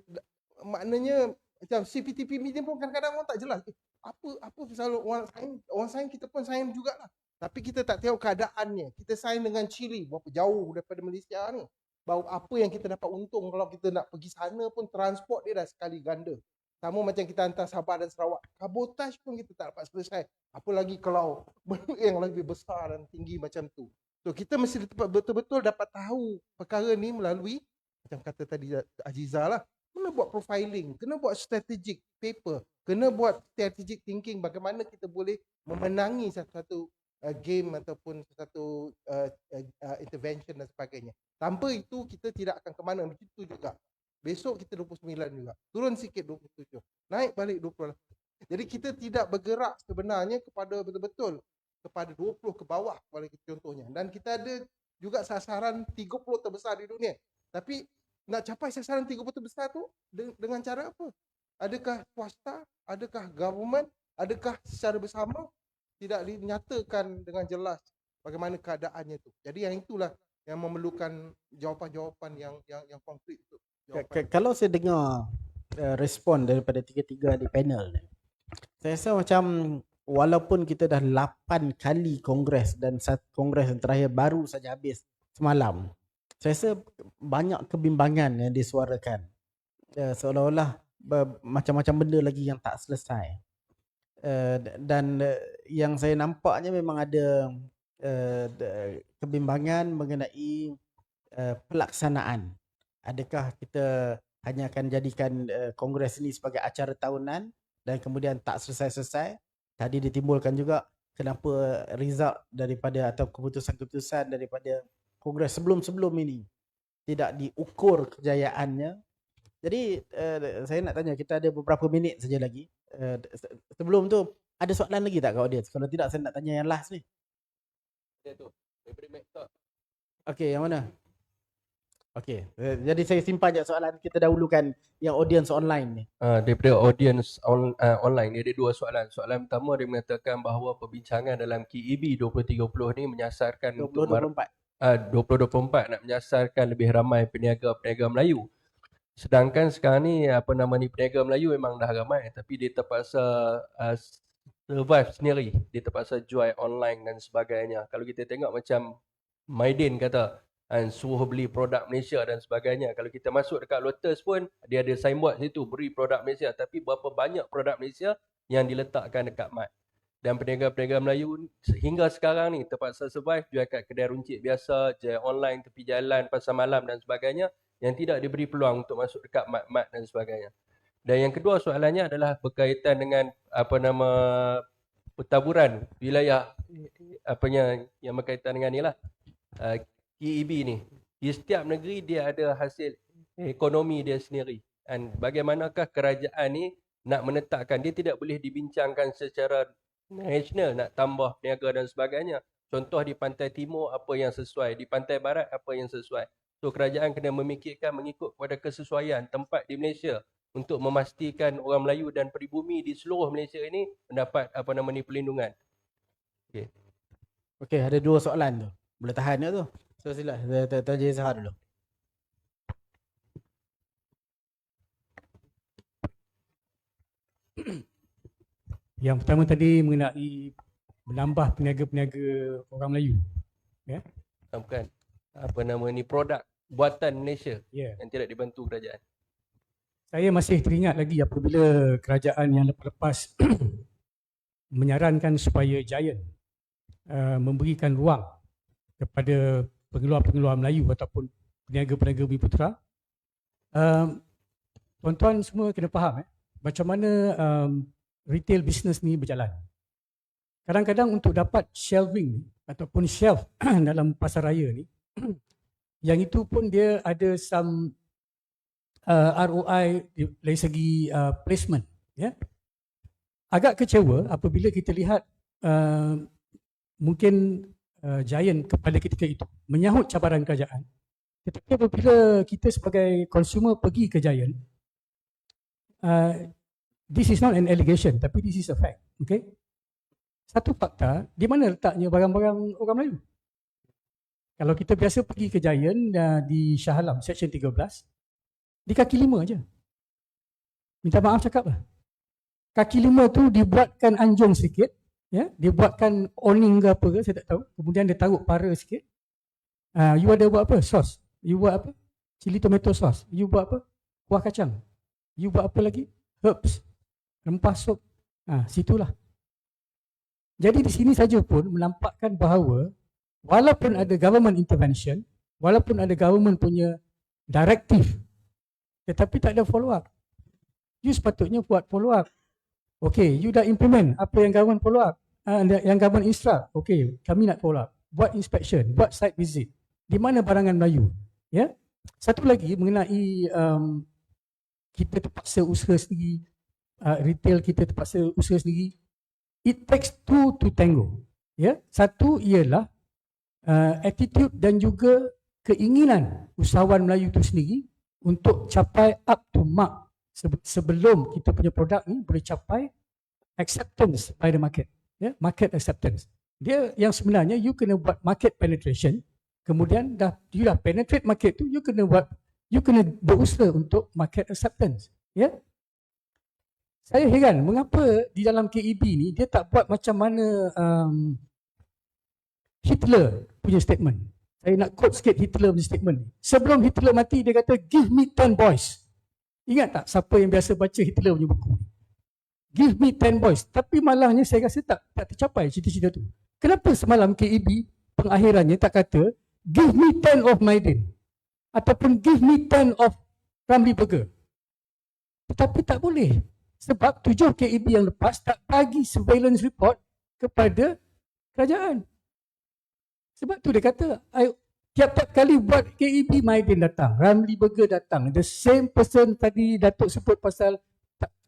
maknanya macam CPTP meeting pun kadang-kadang orang tak jelas. Apa selalu orang sign kita pun sign jugalah. Tapi kita tak tahu keadaannya. Kita sign dengan Chile, berapa jauh daripada Malaysia ni. Bahawa apa yang kita dapat untung kalau kita nak pergi sana pun transport dia dah sekali ganda. Sama macam kita hantar Sabah dan Sarawak. Kabotaj pun kita tak dapat selesai. Apa lagi kalau benda yang lebih besar dan tinggi macam tu. So kita mesti betul-betul dapat tahu perkara ni melalui, macam kata tadi Aziza lah, kena buat profiling, kena buat strategic paper, kena buat strategic thinking bagaimana kita boleh memenangi satu-satu game ataupun satu intervention dan sebagainya. Tanpa itu kita tidak akan ke mana. Begitu juga. Besok kita 29 juga. Turun sikit 27. Naik balik 28. Jadi kita tidak bergerak sebenarnya kepada betul-betul kepada 20 ke bawah contohnya. Dan kita ada juga sasaran 30 terbesar di dunia. Tapi nak capai sasaran 30 terbesar tu dengan cara apa? Adakah swasta? Adakah government? Adakah secara bersama? Tidak dinyatakan dengan jelas bagaimana keadaannya tu. Jadi yang itulah yang memerlukan jawapan-jawapan yang konkret tu. Kalau saya dengar respon daripada tiga-tiga di panel ni, saya rasa macam walaupun kita dah 8 kali kongres dan kongres yang terakhir baru saja habis semalam, saya rasa banyak kebimbangan yang disuarakan. Seolah-olah macam-macam benda lagi yang tak selesai. Dan yang saya nampaknya memang ada kebimbangan mengenai pelaksanaan. Adakah kita hanya akan jadikan kongres ini sebagai acara tahunan dan kemudian tak selesai-selesai? Tadi ditimbulkan juga kenapa result daripada atau keputusan-keputusan daripada kongres sebelum-sebelum ini tidak diukur kejayaannya. Jadi saya nak tanya, kita ada beberapa minit saja lagi. Sebelum tu ada soalan lagi tak kat audience? Kalau tidak saya nak tanya yang last ni. Ada tu. Okey, yang mana? Okey, jadi saya simpan je soalan, kita dahulukan yang audience online ni. Daripada audience online ni ada dua soalan. Soalan pertama dia mengatakan bahawa perbincangan dalam KEB 2030 ni menyasarkan 2024 nak menyasarkan lebih ramai peniaga-peniaga Melayu. Sedangkan sekarang ni peniaga Melayu memang dah ramai tapi dia terpaksa survive sendiri. Dia terpaksa jual online dan sebagainya. Kalau kita tengok macam Maidin kata suruh beli produk Malaysia dan sebagainya. Kalau kita masuk dekat Lotus pun dia ada signboard situ beri produk Malaysia, tapi berapa banyak produk Malaysia yang diletakkan dekat mat. Dan peniaga-peniaga Melayu hingga sekarang ni terpaksa survive jual kat kedai runcit biasa, jual online tepi jalan, pasar malam dan sebagainya yang tidak diberi peluang untuk masuk dekat mat-mat dan sebagainya. Dan yang kedua soalannya adalah berkaitan dengan pertaburan wilayah yang berkaitan dengan ni lah. KEB ni, di setiap negeri dia ada hasil ekonomi dia sendiri. Dan bagaimanakah kerajaan ni nak menetapkan, dia tidak boleh dibincangkan secara nasional nak tambah peniaga dan sebagainya. Contoh di pantai timur apa yang sesuai, di pantai barat apa yang sesuai. So kerajaan kena memikirkan mengikut kepada kesesuaian tempat di Malaysia untuk memastikan orang Melayu dan peribumi di seluruh Malaysia ini mendapat perlindungan. Okey. Okey, ada 2 soalan tu. Boleh tahan tak tu? So sila, Tuan Haji Zahar dulu. Yang pertama tadi mengenai menambah peniaga-peniaga orang Melayu. Bukan produk buatan Malaysia Ya. yang tidak dibantu kerajaan. Saya masih teringat lagi apabila kerajaan yang lepas menyarankan supaya Giant memberikan ruang kepada pengeluar-pengeluar Melayu ataupun peniaga-peniaga Bumiputera. Tuan-tuan semua kena faham macam mana retail business ni berjalan. Kadang-kadang untuk dapat shelving ataupun shelf dalam pasar raya ni, yang itu pun dia ada some ROI dari segi placement. Ya. Agak kecewa apabila kita lihat mungkin Giant kepada ketika itu menyahut cabaran kerajaan. Tetapi apabila kita sebagai consumer pergi ke Giant, this is not an allegation, tapi this is a fact. Okay? Satu fakta, di mana letaknya barang-barang orang Melayu? Kalau kita biasa pergi ke Giant di Shah Alam, Section 13, di kaki 5 je. Minta maaf cakap lah. Kaki 5 tu dibuatkan anjung sikit, ya, dibuatkan awning ke apa ke, saya tak tahu. Kemudian dia taruh para sikit. You ada buat apa? Sos. You buat apa? Cili tomato sauce. You buat apa? Kuah kacang. You buat apa lagi? Herbs. Rempah sup. Situlah. Jadi di sini saja pun menampakkan bahawa walaupun ada government intervention, walaupun ada government punya directive, tetapi tak ada follow up. You sepatutnya buat follow up. Okay, you dah implement apa yang government follow up, yang government instruct. Okay, kami nak follow up. Buat inspection, buat site visit. Di mana barangan Melayu? Ya. Satu lagi mengenai kita terpaksa usaha sendiri, retail kita terpaksa usaha sendiri. It takes two to tango. Ya, satu ialah attitude dan juga keinginan usahawan Melayu itu sendiri untuk capai up to mark sebelum kita punya produk ni boleh capai acceptance by the market. Ya, market acceptance. Dia yang sebenarnya you kena buat market penetration, kemudian you dah penetrate market tu, you kena berusaha untuk market acceptance. Ya. Saya heran mengapa di dalam KEB ni dia tak buat macam mana Hitler punya statement. Saya nak quote sikit Hitler punya statement. Sebelum Hitler mati dia kata, give me 10 boys. Ingat tak siapa yang biasa baca Hitler punya buku? Give me 10 boys. Tapi malangnya saya rasa tak tercapai cita-cita tu. Kenapa semalam KEB pengakhirannya tak kata give me 10 of Maiden ataupun give me 10 of Ramly Burger? Tetapi tak boleh. Sebab 7 KEB yang lepas tak bagi surveillance report kepada kerajaan. Sebab tu dia kata, tiap-tiap kali buat KEB, Maiden datang, Ramly Burger datang. The same person tadi Datuk sebut pasal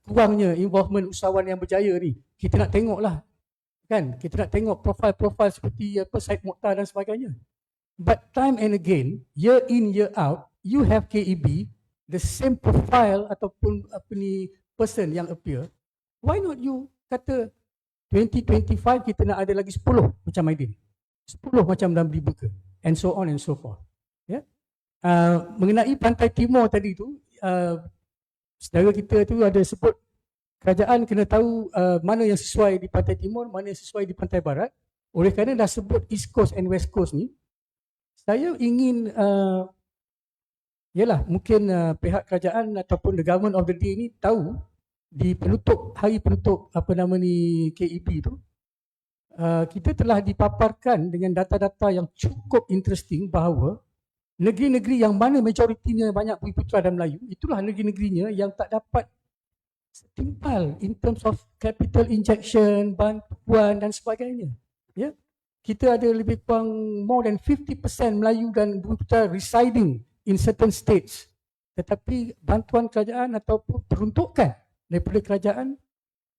kurangnya involvement usahawan yang berjaya ni. Kita nak tengok lah. Kan? Kita nak tengok profil-profil seperti Syed Mokhtar dan sebagainya. But time and again, year in, year out, you have KEB, the same profile ataupun person yang appear. Why not you kata 2025 kita nak ada lagi 10 macam Maiden, 10 macam Ramly Burger, and so on and so forth. Ya. Mengenai pantai timur tadi tu, saudara kita tu ada sebut kerajaan kena tahu mana yang sesuai di pantai timur, mana yang sesuai di pantai barat. Oleh kerana dah sebut East Coast and West Coast ni, saya ingin mungkin pihak kerajaan ataupun the government of the day ni tahu di hari penutup KEB tu, kita telah dipaparkan dengan data-data yang cukup interesting bahawa negeri-negeri yang mana majoritinya banyak Bumiputera dan Melayu, itulah negeri-negerinya yang tak dapat setimpal in terms of capital injection, bantuan dan sebagainya. Ya. Kita ada lebih kurang more than 50% Melayu dan Bumiputera residing in certain states. Tetapi bantuan kerajaan ataupun peruntukan daripada kerajaan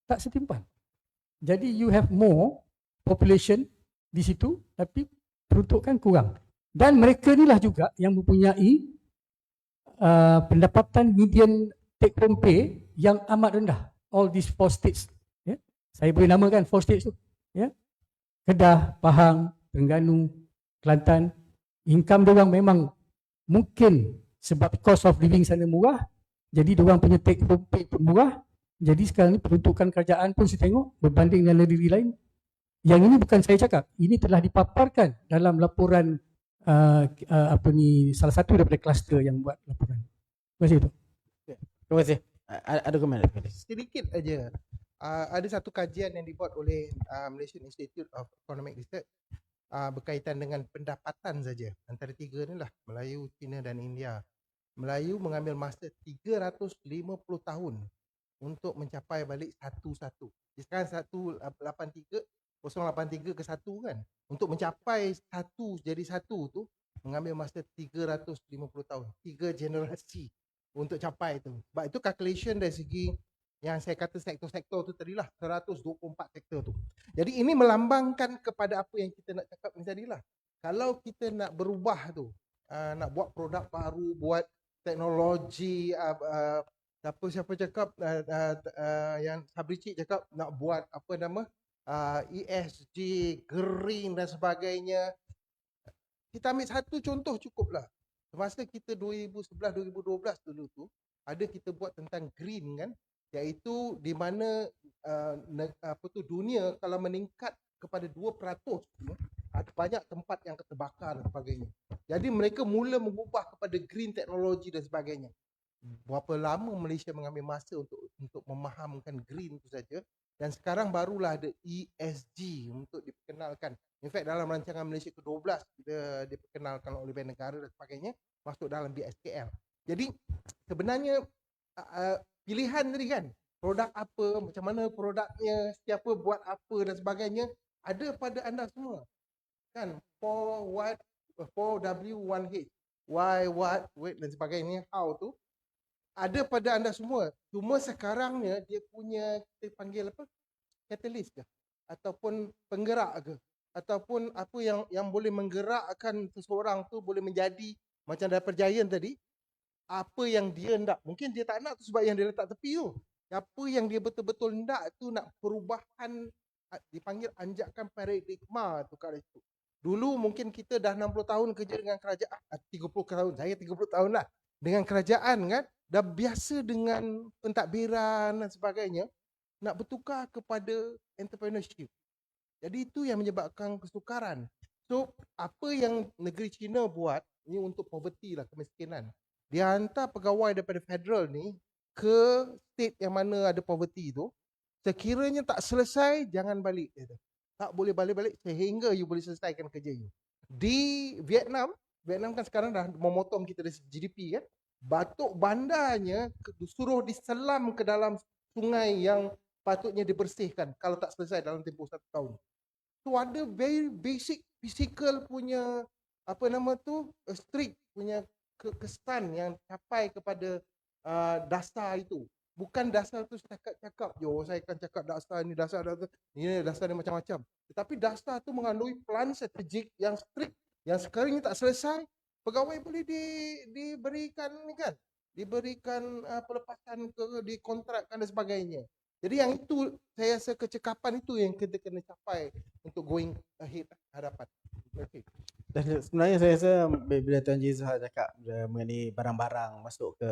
tak setimpal. Jadi you have more population di situ tapi peruntukan kurang. Dan mereka inilah juga yang mempunyai pendapatan median take home pay yang amat rendah. All these 4 states. Ya. Saya boleh namakan 4 states tu. Ya. Kedah, Pahang, Terengganu, Kelantan. Income diorang memang mungkin sebab cost of living sana murah, jadi diorang punya take home pay pun murah. Jadi sekarang ni peruntukan kerajaan pun saya tengok berbanding dengan negeri lain. Yang ini bukan saya cakap, ini telah dipaparkan dalam laporan salah satu daripada kluster yang buat laporan. Terima kasih tu. Terima kasih. Ada komen? Sedikit aja. Ada satu kajian yang dibuat oleh Malaysian Institute of Economic Research berkaitan dengan pendapatan saja. Antara tiga ni lah, Melayu, Cina dan India. Melayu mengambil masa 350 tahun untuk mencapai balik satu-satu. Sekarang 083 ke 1 kan. Untuk mencapai satu jadi satu tu mengambil masa 350 tahun. 3 generasi untuk capai tu. Sebab itu calculation dari segi yang saya kata sektor-sektor tu tadilah 124 sektor tu. Jadi ini melambangkan kepada apa yang kita nak cakap ni tadilah. Kalau kita nak berubah tu, nak buat produk baru, buat teknologi, siapa cakap yang Sabri Cik cakap nak buat apa nama ESG, green dan sebagainya. Kita ambil satu contoh cukuplah. Semasa kita 2011-2012 dulu tu, ada kita buat tentang green kan, iaitu di mana dunia kalau meningkat kepada 2%, ada banyak tempat yang terbakar dan sebagainya. Jadi mereka mula mengubah kepada green teknologi dan sebagainya. Berapa lama Malaysia mengambil masa untuk memahamkan green itu saja, dan sekarang barulah ada ESG untuk diperkenalkan. In fact dalam rancangan Malaysia ke-12 kita diperkenalkan oleh Bank Negara dan sebagainya, masuk dalam BSKL. Jadi sebenarnya pilihan tadi kan, produk apa, macam mana produknya, siapa buat apa dan sebagainya, ada pada anda semua kan. 4W1H, why, what, wait dan sebagainya, how tu ada pada anda semua. Cuma sekarangnya dia punya, kita panggil apa, catalyst ke, ataupun penggerak ke, ataupun apa yang boleh menggerakkan seseorang tu boleh menjadi macam daripada Giant tadi. Apa yang dia nak, mungkin dia tak nak tu sebab yang dia letak tepi tu. Apa yang dia betul-betul nak tu, nak perubahan, dipanggil anjakan paradigma tu kat situ. Dulu mungkin kita dah 60 tahun kerja dengan kerajaan, 30 tahun, saya 30 tahun lah dengan kerajaan kan, dah biasa dengan pentadbiran dan sebagainya, nak bertukar kepada entrepreneurship. Jadi itu yang menyebabkan kesukaran. So apa yang negeri China buat ni untuk poverty lah, kemiskinan. Dia hantar pegawai daripada federal ni ke state yang mana ada poverty tu. Sekiranya tak selesai, jangan balik. Tak boleh balik-balik sehingga you boleh selesaikan kerja you. Di Vietnam kan sekarang dah memotong kita dari GDP kan. Batuk bandarnya suruh diselam ke dalam sungai yang patutnya dibersihkan kalau tak selesai dalam tempoh 1 tahun. So ada very basic physical punya strict punya kesan yang capai kepada dasar itu. Bukan dasar tu cakap saya akan cakap dasar ni macam-macam. Tetapi dasar tu mengandungi plan strategik yang strict, yang sekarang ni tak selesai, pegawai boleh diberikan pelepasan dikontrakkan dan sebagainya. Jadi yang itu saya rasa kecekapan itu yang kita kena capai untuk going ahead hadapan. Okay. Dan sebenarnya saya rasa bila Tuan Jizah cakap mengenai barang-barang masuk ke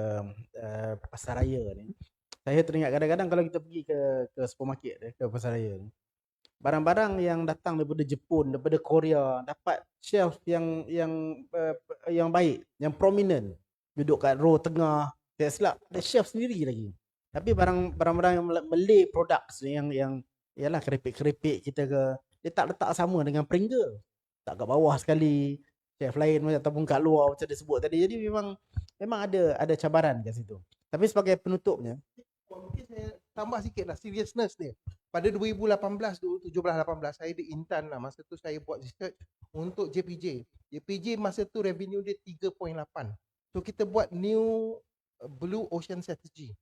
pasar raya ni, saya teringat kadang-kadang kalau kita pergi ke supermarket ke pasar raya ni, barang-barang yang datang daripada Jepun, daripada Korea, dapat shelf yang baik, yang prominent, duduk kat row tengah, saya silap ada shelf sendiri lagi. Tapi barang-barang yang Malay products ni, yang ialah keripik-keripik kita ke, dia tak letak sama dengan Pringle. Tak kat bawah sekali, chef lain ataupun kat luar macam dia sebut tadi. Jadi memang ada cabaran kat situ. Tapi sebagai penutupnya, mungkin saya tambah sikit lah seriousness dia. Pada 2017-18 saya di Intan lah. Masa tu saya buat research untuk JPJ. JPJ masa tu revenue dia 3.8. So kita buat new Blue Ocean Strategy.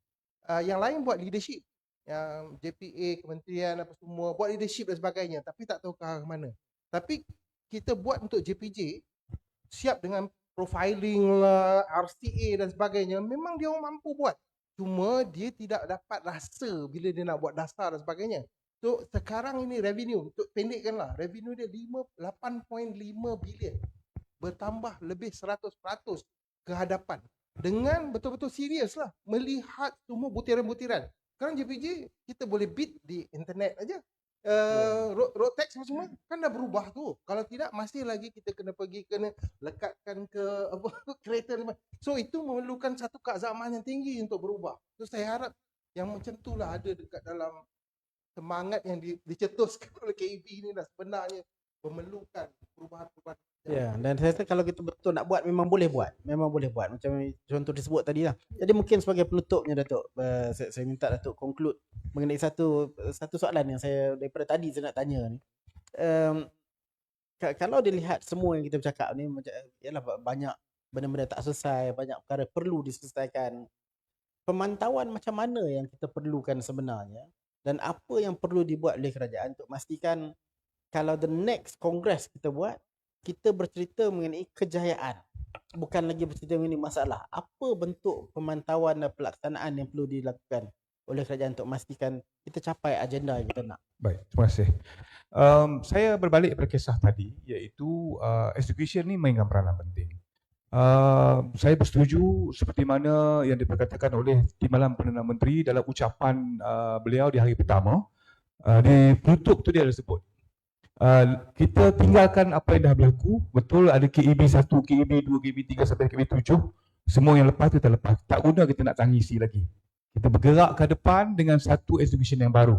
Yang lain buat leadership, yang JPA, kementerian apa semua buat leadership dan sebagainya, tapi tak tahu ke arah mana. Tapi kita buat untuk JPJ, siap dengan profiling lah, RCA dan sebagainya, memang dia orang mampu buat. Cuma dia tidak dapat rasa bila dia nak buat dasar dan sebagainya. So sekarang ini revenue, untuk pendekkanlah, revenue dia 8.5 bilion, bertambah lebih 100% ke hadapan. Dengan betul-betul serius lah, melihat semua butiran-butiran. Sekarang JPJ kita boleh bid di internet aja. Road tax semua kan dah berubah tu. Kalau tidak masih lagi kita kena lekatkan ke apa kereta. So itu memerlukan satu keazaman yang tinggi untuk berubah. So saya harap yang macam itulah ada dekat dalam semangat yang dicetuskan oleh KEB ni dah, sebenarnya memerlukan perubahan-perubahan. Ya, dan saya rasa kalau kita betul nak buat memang boleh buat. Memang boleh buat macam contoh disebut tadi lah. Jadi mungkin sebagai penutupnya Datuk, saya minta Datuk conclude mengenai satu soalan yang saya daripada tadi saya nak tanya ni. Kalau dilihat semua yang kita bercakap ni macam yalah banyak benda-benda tak selesai, banyak perkara perlu diselesaikan. Pemantauan macam mana yang kita perlukan sebenarnya dan apa yang perlu dibuat oleh kerajaan untuk memastikan kalau the next Congress kita buat, kita bercerita mengenai kejayaan, bukan lagi bercerita mengenai masalah. Apa bentuk pemantauan dan pelaksanaan yang perlu dilakukan oleh kerajaan untuk memastikan kita capai agenda yang kita nak? Baik, terima kasih. Saya berbalik pada kisah tadi, iaitu execution ni mainkan peranan penting. Saya bersetuju seperti mana yang diperkatakan oleh Timbalan Perdana Menteri dalam ucapan beliau di hari pertama. Di penutup tu dia ada sebut, kita tinggalkan apa yang dah berlaku. Betul ada KEB 1, KEB 2, KEB 3 sampai KEB 7. Semua yang lepas tu terlepas. Tak guna kita nak tangisi lagi. Kita bergerak ke depan dengan satu execution yang baru.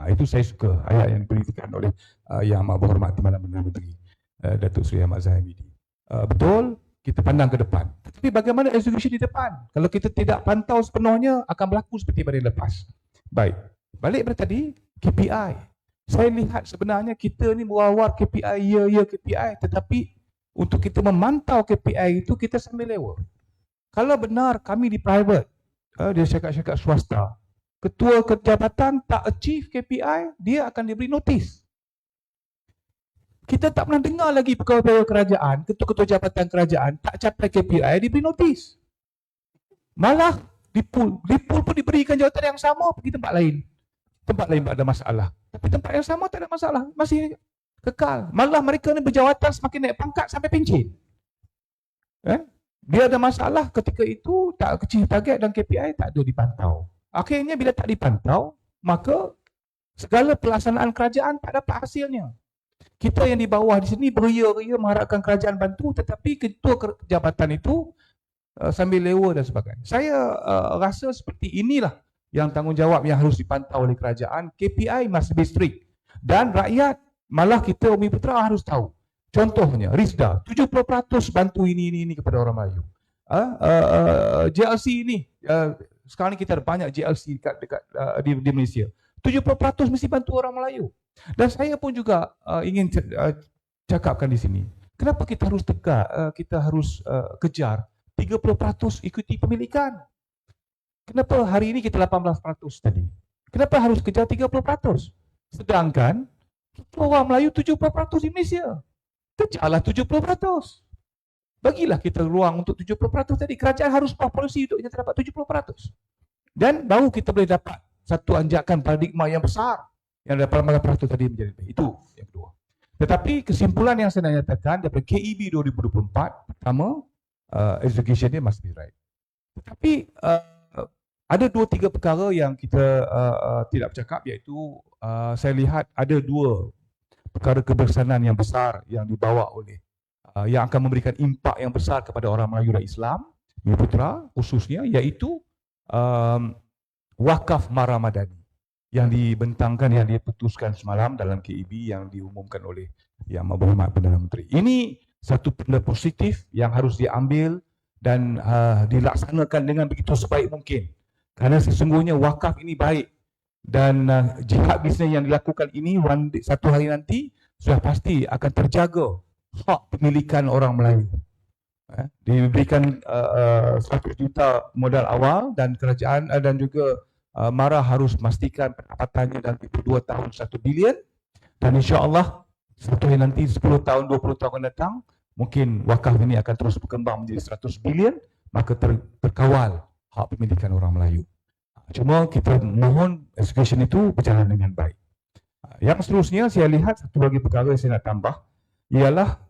Itu saya suka ayat yang diberikan oleh Yang Amat Berhormat Timbalan Perdana Menteri Datuk Seri Ahmad Zahid Hamidi. Betul, kita pandang ke depan. Tetapi bagaimana execution di depan? Kalau kita tidak pantau sepenuhnya, akan berlaku seperti pada yang lepas. Baik, balik pada tadi, KPI. Saya lihat sebenarnya kita ni berwawar KPI, KPI, tetapi untuk kita memantau KPI itu kita sambil lewa. Kalau benar kami di private, dia cakap-cakap swasta, ketua jabatan tak achieve KPI, dia akan diberi notis. Kita tak pernah dengar lagi pegawai kerajaan, ketua-ketua jabatan kerajaan tak capai KPI, diberi notis. Malah di pool pun diberikan jawatan yang sama pergi tempat lain. Tempat lain tak ada masalah. Tapi tempat yang sama tak ada masalah. Masih kekal. Malah mereka ni berjawatan semakin naik pangkat sampai pencen. Dia ada masalah ketika itu tak kecil target dan KPI tak ada dipantau. Akhirnya bila tak dipantau, maka segala pelaksanaan kerajaan tak dapat hasilnya. Kita yang di bawah di sini beria-ria mengharapkan kerajaan bantu, tetapi ketua jabatan itu sambil lewa dan sebagainya. Saya rasa seperti inilah yang tanggungjawab yang harus dipantau oleh kerajaan. KPI must be strict. Dan rakyat, malah kita Bumi Putera harus tahu. Contohnya, Rizda, 70% bantu ini kepada orang Melayu. JLC ini, sekarang ni kita ada banyak JLC di Malaysia. 70% mesti bantu orang Melayu. Dan saya pun juga ingin cakapkan di sini. Kenapa kita harus tegak, kita harus kejar 30% ikuti pemilikan? Kenapa hari ini kita 18% tadi? Kenapa harus kejar 30%? Sedangkan orang Melayu 70% di Malaysia. Kejarlah 70%. Bagilah kita ruang untuk 70% tadi. Kerajaan harus buat polisi untuk kita dapat 70%. Dan baru kita boleh dapat satu anjakan paradigma yang besar yang dapat 18% tadi menjadi baik. Itu yang kedua. Tetapi kesimpulan yang saya nak nyatakan daripada KEB 2024, pertama, execution dia must be right. Tetapi ada 2-3 perkara yang kita tidak bercakap, iaitu saya lihat ada 2 perkara kebersanan yang besar yang dibawa oleh yang akan memberikan impak yang besar kepada orang Melayu dan Islam, Bumi Putera khususnya, iaitu wakaf Mara Madani yang dibentangkan, yang diputuskan semalam dalam KEB yang diumumkan oleh Yang Amat Berhormat Perdana Menteri. Ini satu benda positif yang harus diambil dan dilaksanakan dengan begitu sebaik mungkin. Kerana sesungguhnya wakaf ini baik dan jihad bisnes yang dilakukan ini satu hari nanti sudah pasti akan terjaga hak pemilikan orang Melayu. Diberikan 100 juta modal awal dan kerajaan dan juga MARA harus memastikan pendapatannya dalam tempoh 2 tahun 1 bilion, dan insya-Allah satu hari nanti 10 tahun 20 tahun akan datang mungkin wakaf ini akan terus berkembang menjadi 100 bilion, maka terkawal hak pemilikan orang Melayu. Cuma kita mohon execution itu berjalan dengan baik. Yang seterusnya saya lihat satu lagi perkara yang saya nak tambah ialah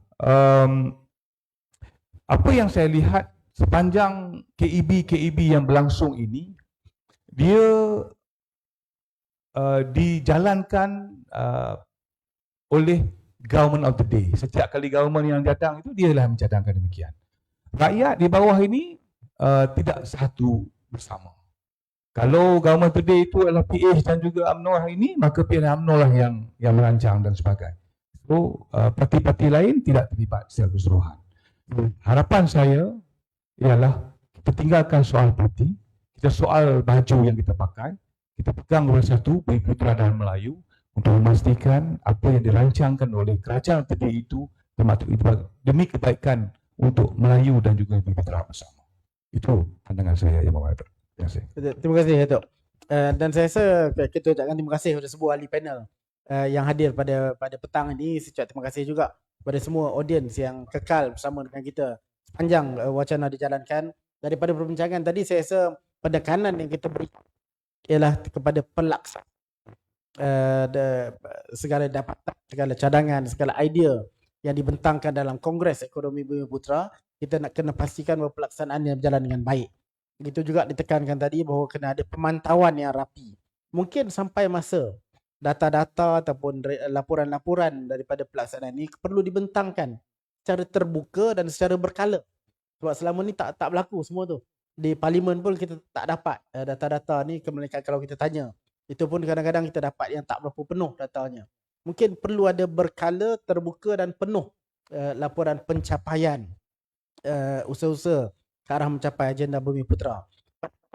apa yang saya lihat sepanjang KEB yang berlangsung ini, dia dijalankan oleh government of the day. Setiap kali government yang datang itu dia lah mencadangkan demikian. Rakyat di bawah ini tidak satu bersama. Kalau government of the day itu adalah PH dan juga UMNO hari ini, maka PH UMNO lah yang merancang dan sebagainya. So parti-parti lain tidak terlibat secara keseluruhan. Harapan saya ialah kita tinggalkan soal parti, kita soal baju yang kita pakai, kita pegang bersatu Bumiputera dan Melayu untuk memastikan apa yang dirancangkan oleh kerajaan tertinggi itu demi kebaikan untuk Melayu dan juga Bumiputera bersama. Itu pandangan saya, Yang Berhormat. Terima kasih. Terima kasih Datuk. Dan saya rasa kita ucapkan terima kasih kepada semua ahli panel yang hadir pada petang ini. Saya ucap terima kasih juga kepada semua audiens yang kekal bersama dengan kita sepanjang wacana dijalankan. Daripada perbincangan tadi saya rasa penekanan yang kita beri ialah kepada pelaksanaan segala dapatan, segala cadangan, segala idea yang dibentangkan dalam Kongres Ekonomi Bumiputera. Kita nak kena pastikan bahawa pelaksanaannya berjalan dengan baik. Begitu juga ditekankan tadi bahawa kena ada pemantauan yang rapi. Mungkin sampai masa data-data ataupun laporan-laporan daripada pelaksanaan ini perlu dibentangkan secara terbuka dan secara berkala. Sebab selama ni tak berlaku semua tu. Di parlimen pun kita tak dapat data-data ni, kemudian kalau kita tanya, itu pun kadang-kadang kita dapat yang tak berapa penuh datanya. Mungkin perlu ada berkala, terbuka dan penuh laporan pencapaian usaha-usaha ke arah mencapai agenda Bumiputera.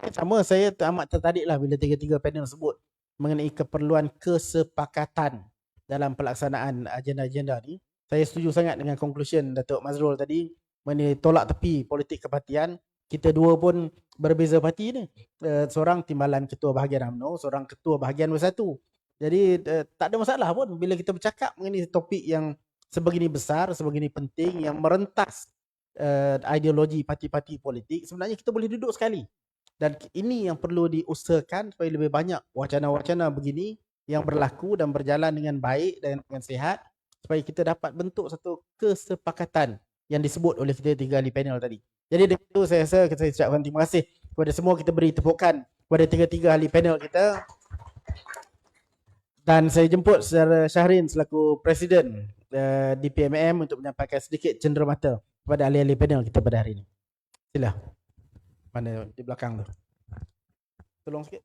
Sama saya amat tertadiklah bila tiga-tiga panel sebut mengenai keperluan kesepakatan dalam pelaksanaan agenda-agenda ni. Saya setuju sangat dengan conclusion Datuk Mazrul tadi mengenai tolak tepi politik kepartian. Kita dua pun berbeza parti ni. Seorang timbalan ketua bahagian UMNO, seorang ketua bahagian Bersatu. Jadi tak ada masalah pun bila kita bercakap mengenai topik yang sebegini besar, sebegini penting, yang merentas ideologi parti-parti politik. Sebenarnya kita boleh duduk sekali. Dan ini yang perlu diusahakan supaya lebih banyak wacana-wacana begini yang berlaku dan berjalan dengan baik dan dengan sihat, supaya kita dapat bentuk satu kesepakatan yang disebut oleh kita tiga ahli panel tadi. Jadi dengan itu saya rasa saya ucapkan terima kasih kepada semua. Kita beri tepukan kepada tiga-tiga ahli panel kita. Dan saya jemput Saudara Shahrin selaku Presiden DPMM untuk menyampaikan sedikit cenderamata kepada ahli-ahli panel kita pada hari ini. Sila. Mana di belakang tu. Tolong sikit.